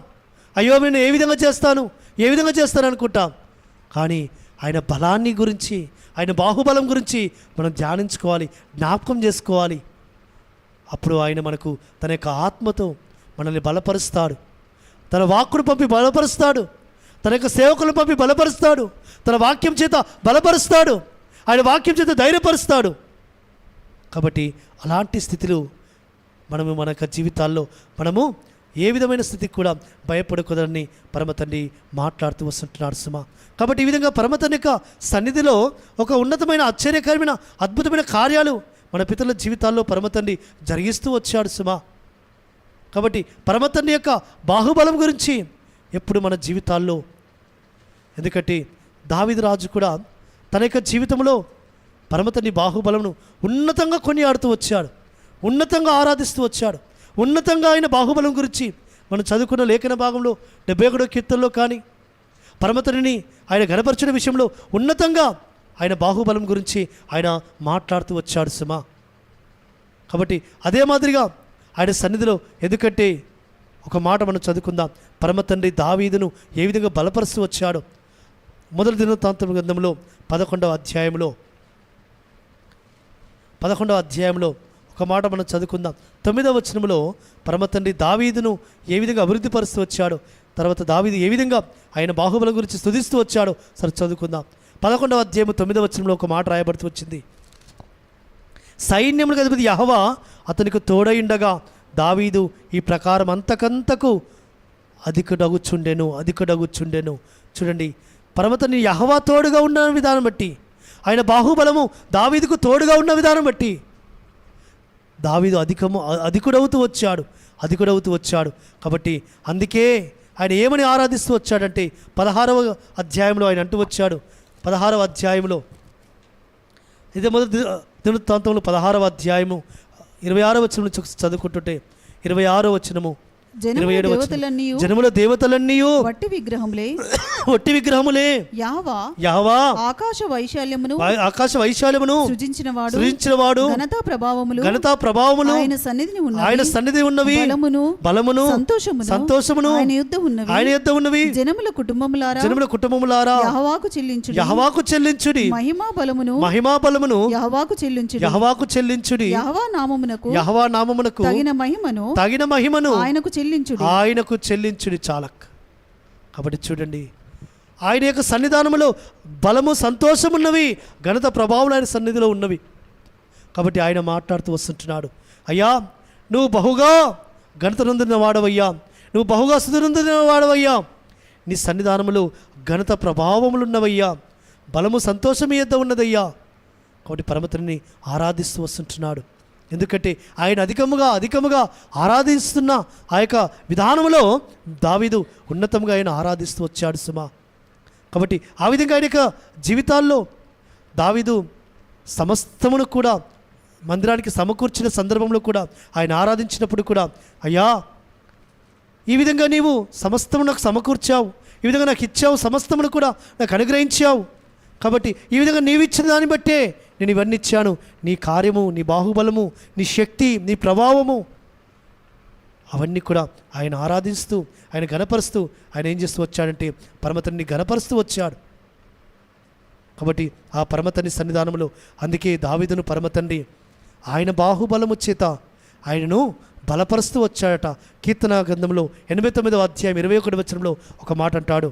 అయ్యో నేను ఏ విధంగా చేస్తాను, ఏ విధంగా చేస్తాను అనుకుంటాం. కానీ ఆయన బలాన్ని గురించి, ఆయన బాహుబలం గురించి మనం ధ్యానించుకోవాలి, జ్ఞాపకం చేసుకోవాలి. అప్పుడు ఆయన మనకు తన యొక్క ఆత్మతో మనల్ని బలపరుస్తాడు, తన వాక్కును పంపి బలపరుస్తాడు, తన యొక్క సేవకులను పంపి బలపరుస్తాడు, తన వాక్యం చేత బలపరుస్తాడు, ఆయన వాక్యం చేత ధైర్యపరుస్తాడు. కాబట్టి అలాంటి స్థితిలో మనము మన యొక్క జీవితాల్లో మనము ఏ విధమైన స్థితికి కూడా భయపడకూడదని పరమతండ్రి మాట్లాడుతూ వస్తుంటున్నాడు సుమా. కాబట్టి ఈ విధంగా పరమతండ్రి యొక్క సన్నిధిలో ఒక ఉన్నతమైన, ఆశ్చర్యకరమైన, అద్భుతమైన కార్యాలు మన పితరుల జీవితాల్లో పరమతండ్రి జరిగిస్తూ వచ్చాడు సుమా. కాబట్టి పరమతండ్రి యొక్క బాహుబలం గురించి ఎప్పుడు మన జీవితాల్లో, ఎందుకంటే దావీదు రాజు కూడా తన యొక్క జీవితంలో పరమతండ్రి బాహుబలంను ఉన్నతంగా కొనియాడుతూ వచ్చాడు, ఉన్నతంగా ఆరాధిస్తూ వచ్చాడు. ఉన్నతంగా ఆయన బాహుబలం గురించి మనం చదువుకున్న లేఖన భాగంలో 71వ కీర్తనలో కానీ పరమతండ్రిని ఆయన ఘనపరచిన విషయంలో ఉన్నతంగా ఆయన బాహుబలం గురించి ఆయన మాట్లాడుతూ వచ్చాడు సుమా. కాబట్టి అదే మాదిరిగా ఆయన సన్నిధిలో, ఎందుకంటే ఒక మాట మనం చదువుకుందాం, పరమతండ్రి దావీదును ఏ విధంగా బలపరుస్తూ వచ్చాడో. మొదటి దినవృత్తాంతం గ్రంథంలో 11వ అధ్యాయంలో ఒక మాట మనం చదువుకుందాం. 9వ వచనంలో పరమతండ్రి దావీదును ఏ విధంగా అభివృద్ధి పరుస్తూ వచ్చాడో, తర్వాత దావీదు ఏ విధంగా ఆయన బాహుబలం గురించి స్తుతిస్తూ వచ్చాడో సరే చదువుకుందాం. 11వ అధ్యాయం 9వ వచనంలో ఒక మాట రాయబడుతూ వచ్చింది. సైన్యములకు అధిపతి యెహోవా అతనికి తోడయుండగా దావీదు ఈ ప్రకారం అంతకంతకు అధికుడగుచుండెను. చూడండి, పరమతండ్రి యెహోవా తోడుగా ఉన్న విధానం బట్టి, ఆయన బాహుబలము దావీదుకు తోడుగా ఉన్న విధానం బట్టి దావీదు అధికుడవుతూ వచ్చాడు. కాబట్టి అందుకే ఆయన ఏమని ఆరాధిస్తూ వచ్చాడంటే 16వ అధ్యాయంలో ఆయన అంటూ వచ్చాడు. 16వ అధ్యాయంలో ఇదే మొదటి దినవృత్తాంతంలో 16వ అధ్యాయము 26వ వచనం నుంచి చదువుకుంటుంటే 26వ వచనము, 27వ వచనం, జనముల దేవతలన్నీ వట్టి విగ్రహములే, యెహోవా ఆకాశ వైశాల్యమును సృజించినవాడు, ఘనతా ప్రభావములు ఆయన సన్నిధి ఉన్నవి, బలమును సంతోషమును ఆయన యొద్ద ఉన్నవి. జనముల కుటుంబములారా యెహోవాకు చెల్లించుడి, మహిమా బలమును యెహోవాకు చెల్లించుడి, యెహోవా నామమునకు తగిన మహిమను ఆయనకు చెల్లించుడి చాలక్. కాబట్టి చూడండి, ఆయన యొక్క సన్నిధానములో బలము, సంతోషమున్నవి, ఘనత ప్రభావం ఆయన సన్నిధిలో ఉన్నవి. కాబట్టి ఆయన మాట్లాడుతూ వస్తుంటున్నాడు, అయ్యా నువ్వు బహుగా ఘనత నొందిన వాడవయ్యా, నువ్వు బహుగా స్తుతి నొందిన వాడవయ్యా, నీ సన్నిధానములో ఘనత ప్రభావములున్నవయ్యా, బలము సంతోషం యొద్ద ఉన్నదయ్యా. కాబట్టి పరమతండ్రిని ఆరాధిస్తూ వస్తుంటున్నాడు. ఎందుకంటే ఆయన అధికముగా ఆరాధిస్తున్న ఆ యొక్క విధానంలో దావీదు ఉన్నతంగా ఆయన ఆరాధిస్తూ వచ్చాడు సుమా. కాబట్టి ఆ విధంగా ఆయన యొక్క జీవితాల్లో దావీదు సమస్తమును కూడా మందిరానికి సమకూర్చిన సందర్భంలో కూడా ఆయన ఆరాధించినప్పుడు కూడా, అయ్యా ఈ విధంగా నీవు సమస్తము నాకు సమకూర్చావు, ఈ విధంగా నాకు ఇచ్చావు, సమస్తమును కూడా నాకు అనుగ్రహించావు. కాబట్టి ఈ విధంగా నీవు ఇచ్చిన దాన్ని బట్టే నేను ఇవన్నీ ఇచ్చాను. నీ కార్యము, నీ బాహుబలము, నీ శక్తి, నీ ప్రభావము అవన్నీ కూడా ఆయన ఆరాధిస్తూ ఆయన గణపరుస్తూ ఆయన ఏం చేస్తూ వచ్చాడంటే పరమతండ్రిని గణపరుస్తూ వచ్చాడు. కాబట్టి ఆ పరమతండ్రి సన్నిధానంలో అందుకే దావీదును పరమతండ్రి ఆయన బాహుబలము చేత ఆయనను బలపరుస్తూ వచ్చాడట. కీర్తన గ్రంథంలో 89వ అధ్యాయం 21 వచనంలో ఒక మాట అంటాడు.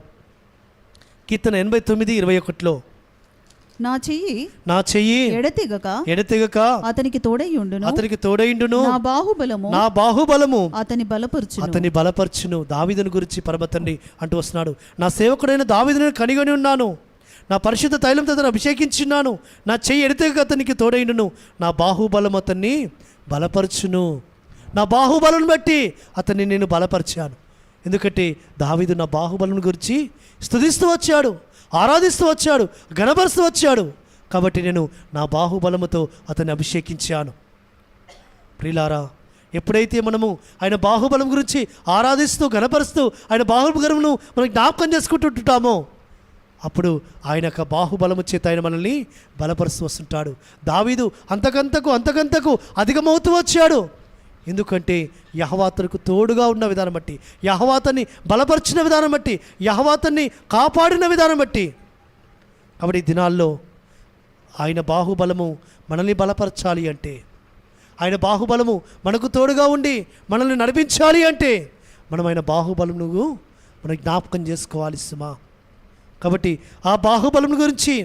కీర్తన 89:21లో నా చెయ్యి ఎడతెగక అతనికి తోడైండును నా బాహుబలము అతని బలపరచును. దావీదుని గురించి పరమతండ్రి అంటూ వస్తున్నాడు. నా సేవకుడైన దావీదుని కనిగొని ఉన్నాను, నా పరిశుద్ధ తైలంతో అతను అభిషేకించున్నాను, నా చెయ్యి ఎడతెగక అతనికి తోడైండును, నా బాహుబలం అతన్ని బలపరచును. నా బాహుబలం బట్టి అతన్ని నేను బలపరిచాను. ఎందుకంటే దావీదు నా బాహుబలం గురించి స్తుతిస్తూ వచ్చాడు, ఆరాధిస్తూ వచ్చాడు, గణపరుస్తూ వచ్చాడు. కాబట్టి నేను నా బాహుబలముతో అతన్ని అభిషేకించాను. ప్రియులారా, ఎప్పుడైతే మనము ఆయన బాహుబలం గురించి ఆరాధిస్తూ గణపరుస్తూ ఆయన బాహుబలమును మనం జ్ఞాపకం చేసుకుంటుంటామో అప్పుడు ఆయన యొక్క బాహుబలము చేత ఆయన మనల్ని బలపరుస్తూ వస్తుంటాడు. దావీదు అంతకంతకు అధికమవుతూ వచ్చాడు. ఎందుకంటే యెహోవాతనకు తోడుగా ఉన్న విధానం బట్టి, యెహోవాతన్ని బలపరిచిన విధానం బట్టి, యెహోవాతన్ని కాపాడిన విధానం బట్టి. కాబట్టి ఈ దినాల్లో ఆయన బాహుబలము మనల్ని బలపరచాలి అంటే, ఆయన బాహుబలము మనకు తోడుగా ఉండి మనల్ని నడిపించాలి అంటే మనం ఆయన బాహుబలమును మనం జ్ఞాపకం చేసుకోవాలి సుమా. కాబట్టి ఆ బాహుబలం గురించి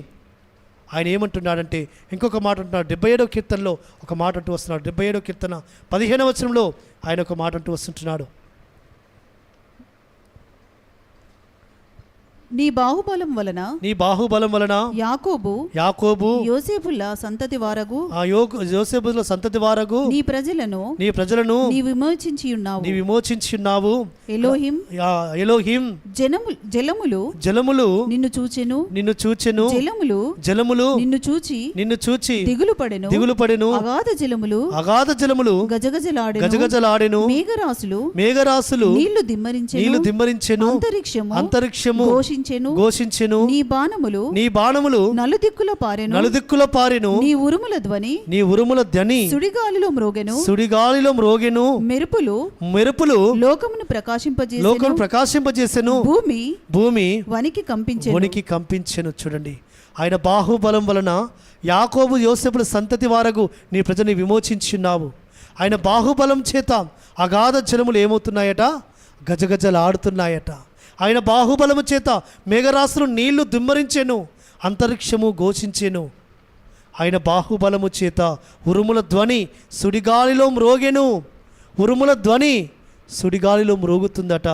ఆయన ఏమంటున్నాడంటే ఇంకొక మాట అంటున్నాడు. 77వ కీర్తనలో ఒక మాట అంటూ వస్తున్నాడు. 77వ కీర్తన 15వ వచనంలో ఆయన ఒక మాట అంటూ వస్తుంటున్నాడు. నీ బాహుబలం వలన యాకోబు యోసేపుల సంతతి వారగు నీ ప్రజలను నీ విమోచించి ఉన్నావు. ఎలోహిం జలములు నిన్ను చూచెను జలములు నిన్ను చూచి దిగులు పడెను అగాధ జలములు గజగజలాడెను మేఘరాసులు నీళ్లు దిమ్మరించెను అంతరిక్షము ఘోషించెను నీ బాణములు నలుదిక్కుల పారెను నీ ఉరుముల ధ్వని సుడిగాలిలో మ్రోగెను మెరుపులు లోకమును ప్రకాశింపజేసెను భూమి వణికి కంపించెను. చూడండి, ఆయన బాహుబలం వలన యాకోబు యోసేపుల సంతతి వారగు నీ ప్రజని విమోచించున్నావు. ఆయన బాహుబలం చేత అగాధ జలములు ఏమవుతున్నాయట? గజగజలాడుతున్నాయట. ఆయన బాహుబలము చేత మేఘరాశులు నీళ్లు దిమ్మరించెను, అంతరిక్షము ఘోషించెను. ఆయన బాహుబలము చేత ఉరుముల ధ్వని సుడిగాలిలో మ్రోగెను. ఉరుముల ధ్వని సుడిగాలిలో మ్రోగుతుందట.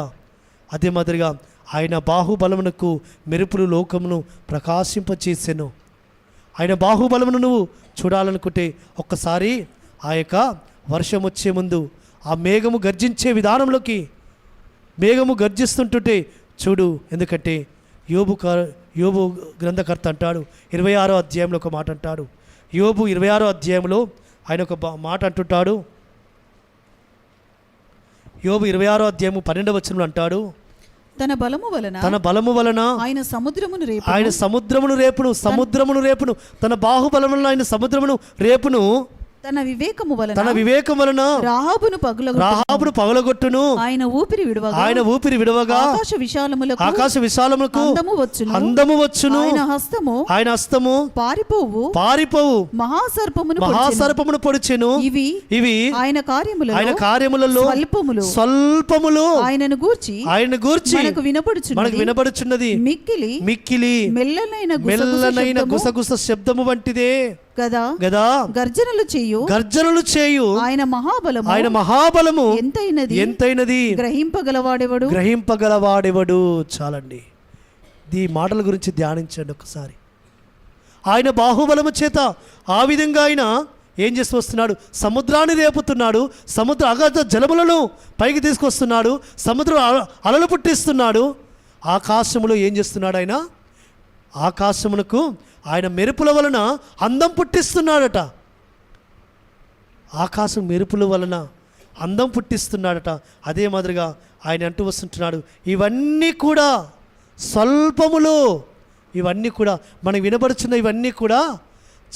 అదే మాదిరిగా ఆయన బాహుబలమునకు మెరుపులు లోకమును ప్రకాశింపచేసెను. ఆయన బాహుబలమును నువ్వు చూడాలనుకుంటే ఒక్కసారి ఆ యొక్క వర్షం వచ్చే ముందు ఆ మేఘము గర్జించే విధానంలోకి, మేఘము గర్జిస్తుంటుంటే చూడు. ఎందుకంటే యోబు గ్రంథకర్త అంటాడు 26వ అధ్యాయంలో ఒక మాట అంటాడు. యోబు 26వ అధ్యాయంలో ఆయన ఒక మాట అంటుంటాడు. యోబు 26వ అధ్యాయము 12వ వచనంలో అంటాడు, తన బలము వలన ఆయన సముద్రమును రేపును. తన బాహుబలము వలన ఆయన సముద్రమును రేపును. తన వివేకము వలన రాహాబును పగలగొట్టును. ఆయన ఊపిరి విడవగా ఆకాశ విశాలములకు అందము వచ్చును. ఆయన హస్తము పారిపోవు మహాసర్పమును పొడిచెను. ఇవి ఆయన కార్యములలో స్వల్పములు ఆయనను గూర్చి మనకు వినపడుచున్నది. మిక్కిలి మెల్లనైన గుసగుస శబ్దము వంటిదే గదా గర్జనలు చేయు. ఆయన మహాబలము ఎంతైనది గ్రహింపగలవాడెవడు. చాలండి, ఈ మాటల గురించి ధ్యానించండి ఒకసారి. ఆయన బాహుబలము చేత ఆ విధంగా ఆయన ఏం చేస్తూ వస్తున్నాడు? సముద్రాన్ని రేపుతున్నాడు, సముద్ర అగాధ జలములను పైకి తీసుకొస్తున్నాడు, సముద్రం అలలు పుట్టిస్తున్నాడు. ఆకాశములో ఏం చేస్తున్నాడు ఆయన? ఆకాశమునకు ఆయన మెరుపుల వలన అందం పుట్టిస్తున్నాడట. ఆకాశం మెరుపుల వలన అందం పుట్టిస్తున్నాడట. అదే మాదిరిగా ఆయన అంటూ వస్తుంటున్నాడు, ఇవన్నీ కూడా స్వల్పములు, ఇవన్నీ కూడా మనకు వినబడుచున్న ఇవన్నీ కూడా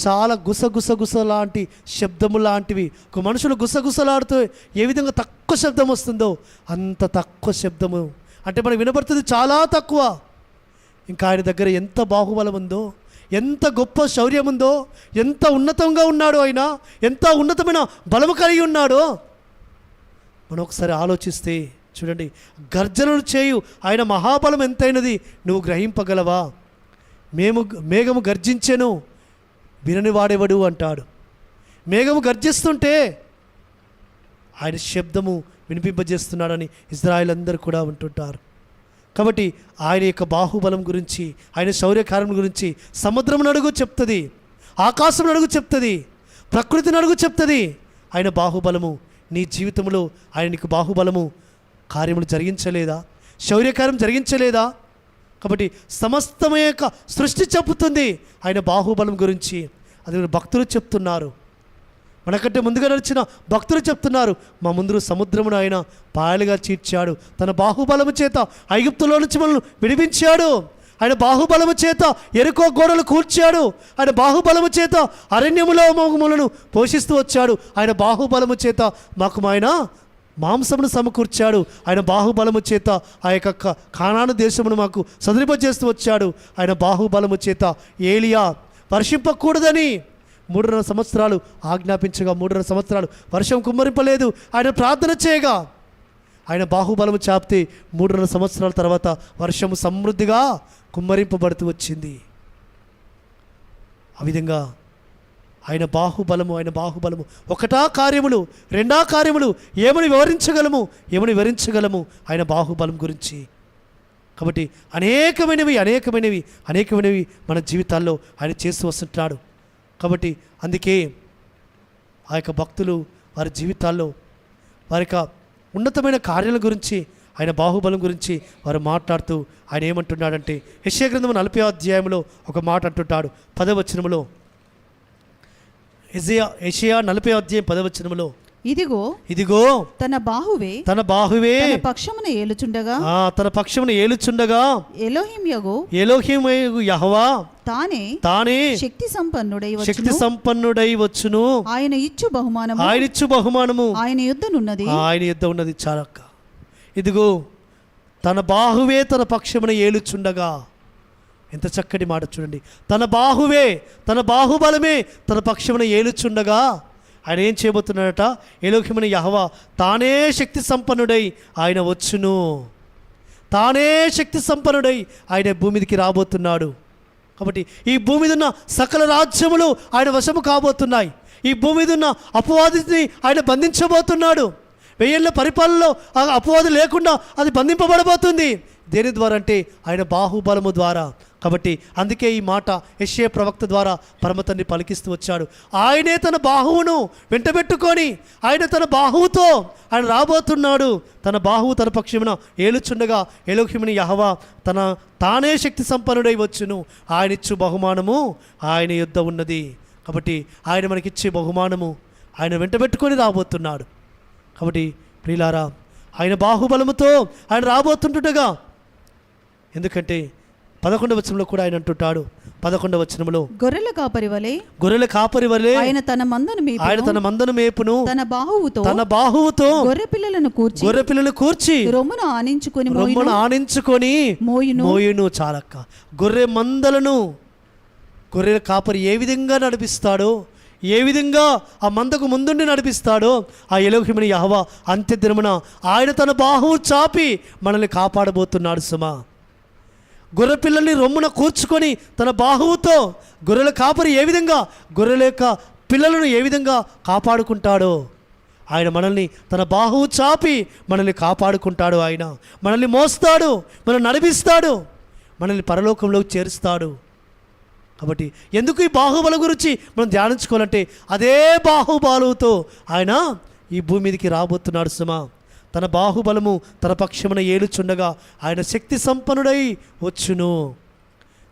చాలా గుసగుస లాంటి శబ్దము లాంటివి. ఒక మనుషులు గుసగుసలాడుతూ ఏ విధంగా తక్కువ శబ్దం వస్తుందో అంత తక్కువ శబ్దము, అంటే మనకు వినపడుతుంది చాలా తక్కువ. ఇంకా ఆయన దగ్గర ఎంత బాహుబలం ఉందో, ఎంత గొప్ప శౌర్యం ఉందో, ఎంత ఉన్నతంగా ఉన్నాడో, ఆయన ఎంత ఉన్నతమైన బలము కలిగి ఉన్నాడో మనం ఒకసారి ఆలోచిస్తే చూడండి. గర్జనలు చేయు ఆయన మహాబలం ఎంతైనది నువ్వు గ్రహింపగలవా? మేఘము గర్జించెను వినని వాడెవడు అంటాడు. మేఘము గర్జిస్తుంటే ఆయన శబ్దము వినిపింపజేస్తున్నాడని ఇజ్రాయేల్ అందరూ కూడా ఉంటుంటారు. కాబట్టి ఆయన యొక్క బాహుబలం గురించి, ఆయన శౌర్యకార్యం గురించి సముద్రం అడుగు చెప్తుంది, ఆకాశం అడుగు చెప్తుంది, ప్రకృతిని అడుగు చెప్తుంది. ఆయన బాహుబలము నీ జీవితంలో ఆయన నీకు బాహుబలము కార్యములు జరిగించలేదా? శౌర్యకార్యం జరిగించలేదా? కాబట్టి సమస్తమే యొక్క సృష్టి చెబుతుంది ఆయన బాహుబలం గురించి. అది భక్తులు చెప్తున్నారు, మనకంటే ముందుగా నడిచిన భక్తులు చెప్తున్నారు. మా ముందు సముద్రమును ఆయన పాయలుగా చీర్చాడు, తన బాహుబలము చేత ఐగుప్తులో నుంచి మనల్ని విడిపించాడు. ఆయన బాహుబలము చేత ఎరుకో గోడలు కూల్చాడు. ఆయన బాహుబలము చేత అరణ్యములో మనను పోషిస్తూ వచ్చాడు. ఆయన బాహుబలము చేత మాకు ఆయన మాంసమును సమకూర్చాడు. ఆయన బాహుబలము చేత ఆ యొక్క కానాను దేశమును మాకు సదులింపజేస్తూ వచ్చాడు. ఆయన బాహుబలము చేత ఏలియా వర్షింపకూడదని 3.5 సంవత్సరాలు ఆజ్ఞాపించగా 3.5 సంవత్సరాలు వర్షం కుమ్మరింపలేదు. ఆయన ప్రార్థన చేయగా ఆయన బాహుబలము చాపితే 3.5 సంవత్సరాల తర్వాత వర్షము సమృద్ధిగా కుమ్మరింపబడుతూ వచ్చింది. ఆ విధంగా ఆయన బాహుబలము ఒకటా కార్యములు, రెండా కార్యములు, ఏమని వివరించగలము ఆయన బాహుబలం గురించి. కాబట్టి అనేకమైనవి మన జీవితాల్లో ఆయన చేస్తూ వస్తుంటాడు. కాబట్టి అందుకే ఆ యొక్క భక్తులు వారి జీవితాల్లో వారి యొక్క ఉన్నతమైన కార్యాల గురించి, ఆయన బాహుబలం గురించి వారు మాట్లాడుతూ ఆయన ఏమంటున్నాడంటే యెషయా గ్రంథము 40వ అధ్యాయంలో ఒక మాట అంటుంటాడు 10వ వచనములో. యెషయా 40వ అధ్యాయం 10వ వచనములో, ఇదిగో తన బాహువే తన పక్షమును ఏలుచుండగా ఎలోహిము యెహోవా తానే శక్తి సంపన్నుడై వచ్చును. ఆయన ఇచ్చు బహుమానము ఆయన యుద్ధ ఉన్నది. చాలక్క, ఇదిగో తన బాహువే తన పక్షమున ఏలుచుండగా. ఎంత చక్కటి మాట చూడండి. తన బాహుబలమే తన పక్షమున ఏలుచుండగా ఆయన ఏం చేయబోతున్నాడట? ఎలోహిముని యెహోవా తానే శక్తి సంపన్నుడై ఆయన వచ్చును. తానే శక్తి సంపన్నుడై ఆయన భూమి మీదకి రాబోతున్నాడు. కాబట్టి ఈ భూమి మీద ఉన్న సకల రాజ్యములు ఆయన వశము కాబోతున్నాయి. ఈ భూమి మీద ఉన్న అపవాదిని ఆయన బంధించబోతున్నాడు. 1000 ఏళ్ల పరిపాలనలో ఆ అపవాది లేకుండా అది బంధింపబడబోతుంది. దేని ద్వారా అంటే ఆయన బాహుబలము ద్వారా. కాబట్టి అందుకే ఈ మాట యెషయా ప్రవక్త ద్వారా పరమతండ్రి పలికిస్తూ వచ్చాడు. ఆయనే తన బాహువును వెంటబెట్టుకొని ఆయన తన బాహువుతో ఆయన రాబోతున్నాడు. తన బాహువు తన పక్షమున ఏలుచుండగా ఎలోహిముని యెహోవా తానే శక్తి సంపన్నుడై వచ్చును. ఆయన ఇచ్చు బహుమానము ఆయన యుద్ధ ఉన్నది. కాబట్టి ఆయన మనకిచ్చే బహుమానము ఆయన వెంటబెట్టుకొని రాబోతున్నాడు. కాబట్టి ప్రియులారా, ఆయన బాహుబలముతో ఆయన రాబోతుంటుండగా, ఎందుకంటే 11వ వచనంలో కూడా ఆయన అంటుంటాడు 11వ వచనంలో, గొర్రెల కాపరి వలె ఆయన తన మందను మేపును. తన బాహువుతో గొర్రె పిల్లలను కూర్చి రొమ్మును ఆనించుకొని మోయును. చాలక్క, గొర్రెల కాపరి ఏ విధంగా నడిపిస్తాడో, ఏ విధంగా ఆ మందకు ముందుండి నడిపిస్తాడో ఆ ఎలోహిముని యెహోవా అంత్యదినమున ఆయన తన బాహువు చాపి మనల్ని కాపాడబోతున్నాడు. సుమా, గొర్రె పిల్లల్ని రొమ్మున కూర్చుకొని తన బాహువుతో గొర్రెల కాపరి ఏ విధంగా గొర్రెల యొక్క పిల్లలను ఏ విధంగా కాపాడుకుంటాడో ఆయన మనల్ని తన బాహువు చాపి మనల్ని కాపాడుకుంటాడు. ఆయన మనల్ని మోస్తాడు, మనల్ని నడిపిస్తాడు, మనల్ని పరలోకంలోకి చేరుస్తాడు. కాబట్టి ఎందుకు ఈ బాహుబలం గురించి మనం ధ్యానించుకోవాలంటే అదే బాహుబలముతో ఆయన ఈ భూమి మీదకి రాబోతున్నాడు. సుమా, తన బాహుబలము తన పక్షమున ఏలుచుండగా ఆయన శక్తి సంపన్నుడై వచ్చును.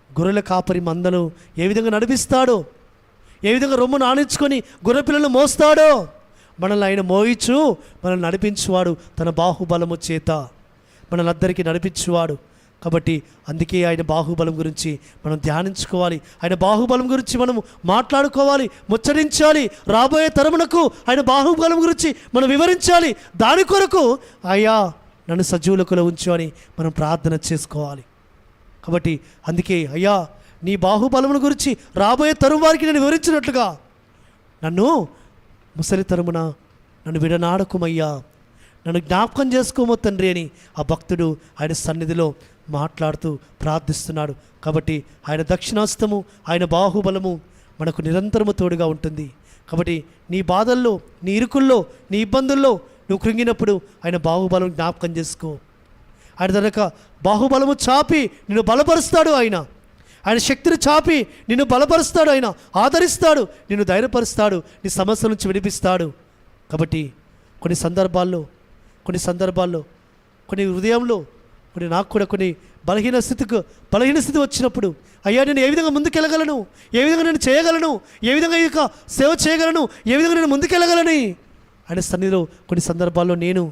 గొర్రెల కాపరి మందను ఏ విధంగా నడిపిస్తాడో, ఏ విధంగా రొమ్మును ఆనించుకొని గొర్రె పిల్లలను మోస్తాడో మనల్ని ఆయన మోయిచు మనల్ని నడిపించువాడు. తన బాహుబలము చేత మనల్ని అందరికీ నడిపించువాడు. కాబట్టి అందుకే ఆయన బాహుబలం గురించి మనం ధ్యానించుకోవాలి, ఆయన బాహుబలం గురించి మనం మాట్లాడుకోవాలి, ముచ్చరించాలి. రాబోయే తరమునకు ఆయన బాహుబలం గురించి మనం వివరించాలి. దాని కొరకు అయ్యా నన్ను సజీవులకులో ఉంచు అని మనం ప్రార్థన చేసుకోవాలి. కాబట్టి అందుకే అయ్యా నీ బాహుబలమును గురించి రాబోయే తరం వారికి నేను వివరించినట్లుగా నన్ను ముసలి తరమున నన్ను విడనాడకుమయ్యా, నన్ను జ్ఞాపకం చేసుకోమో తండ్రి అని ఆ భక్తుడు ఆయన సన్నిధిలో మాట్లాడుతూ ప్రార్థిస్తున్నాడు. కాబట్టి ఆయన దక్షిణాస్తము, ఆయన బాహుబలము మనకు నిరంతరము తోడుగా ఉంటుంది. కాబట్టి నీ బాధల్లో, నీ ఇరుకుల్లో, నీ ఇబ్బందుల్లో నువ్వు కృంగినప్పుడు ఆయన బాహుబలం జ్ఞాపకం చేసుకో. ఆయన తనక బాహుబలము చాపి నిన్ను బలపరుస్తాడు. ఆయన శక్తిని చాపి నిన్ను బలపరుస్తాడు. ఆయన ఆదరిస్తాడు, నిన్ను ధైర్యపరుస్తాడు, నీ సమస్యల నుంచి విడిపిస్తాడు. కాబట్టి కొన్ని సందర్భాల్లో కొన్ని హృదయంలో నాకు కూడా కొన్ని బలహీన స్థితి వచ్చినప్పుడు అయ్యా నేను ఏ విధంగా ముందుకెళ్ళగలను, ఏ విధంగా నేను చేయగలను, ఏ విధంగా ఇక సేవ చేయగలను, ఏ విధంగా నేను ముందుకెళ్ళగలని ఆయన సన్నిధిలో కొన్ని సందర్భాల్లో నేను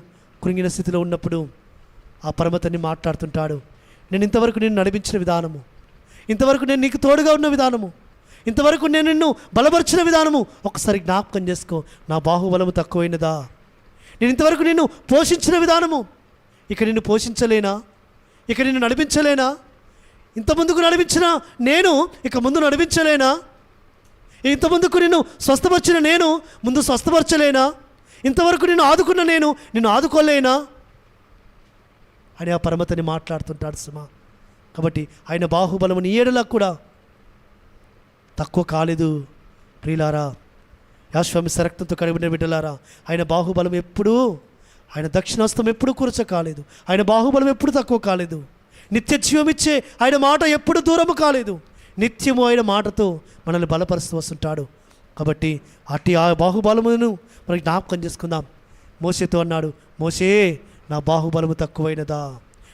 కృంగిన స్థితిలో ఉన్నప్పుడు ఆ పరమతన్ని మాట్లాడుతుంటాడు. నేను ఇంతవరకు నేను నడిపించిన విధానము, ఇంతవరకు నేను నీకు తోడుగా ఉన్న విధానము, ఇంతవరకు నేను నిన్ను బలపరిచిన విధానము ఒకసారి జ్ఞాపకం చేసుకో. నా బాహుబలము తక్కువైనదా? నేను ఇంతవరకు నిన్ను పోషించిన విధానము ఇక నిన్ను పోషించలేనా? ఇక నిన్ను నడిపించలేనా? ఇంత ముందుకు నడిపించిన నేను ఇక ముందు నడిపించలేనా? ఇంత ముందుకు నిన్ను స్వస్థపరిచిన నేను ముందు స్వస్థపరచలేనా? ఇంతవరకు నిన్ను ఆదుకున్న నేను నిన్ను ఆదుకోలేనా అని ఆ పరమతని మాట్లాడుతుంటాడు సుమా. కాబట్టి ఆయన బాహుబలము నీ ఏడలా కూడా తక్కువ కాలేదు ప్రియులారా, యాశ్వమిస రక్తంతో కడిగిన బిడ్డలారా. ఆయన బాహుబలం ఎప్పుడూ, ఆయన దక్షిణాస్తం ఎప్పుడు కూర్చ కాలేదు. ఆయన బాహుబలం ఎప్పుడు తక్కువ కాలేదు. నిత్య జీవమిచ్చే ఆయన మాట ఎప్పుడు దూరము కాలేదు. నిత్యము ఆయన మాటతో మనల్ని బలపరుస్తూ వస్తుంటాడు. కాబట్టి అట్టి ఆ బాహుబలమును మనకి జ్ఞాపకం చేసుకుందాం. మోషేతో అన్నాడు, మోషే నా బాహుబలము తక్కువైనదా?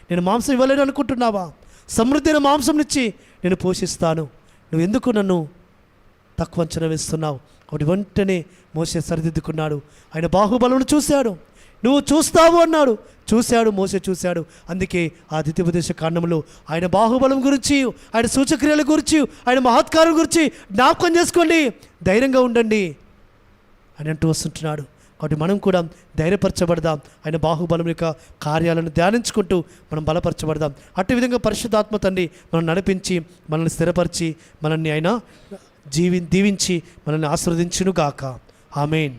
నేను మాంసం ఇవ్వలేను అనుకుంటున్నావా? సమృద్ధైన మాంసంనిచ్చి నేను పోషిస్తాను, నువ్వు ఎందుకు నన్ను తక్కువ అంచనా వేస్తున్నావు? కాబట్టి వెంటనే మోషే సరిదిద్దుకున్నాడు. ఆయన బాహుబలను చూశాడు. నువ్వు చూస్తావు అన్నాడు. చూశాడు, మోసే చూశాడు. అందుకే ఆ ద్వితీయోపదేశ కాండంలో ఆయన బాహుబలం గురించి, ఆయన సూచక్రియల గురించి, ఆయన మహత్కారం గురించి జ్ఞాపకం చేసుకోండి, ధైర్యంగా ఉండండి అని అంటూ వస్తుంటున్నాడు. కాబట్టి మనం కూడా ధైర్యపరచబడదాం. ఆయన బాహుబలం యొక్క కార్యాలను ధ్యానించుకుంటూ మనం బలపరచబడదాం. అట్టి విధంగా పరిశుద్ధాత్మ తండ్రి మనం నడిపించి, మనల్ని స్థిరపరిచి, మనల్ని ఆయన దీవించి మనల్ని ఆశీర్వదించును గాక. ఆమేన్.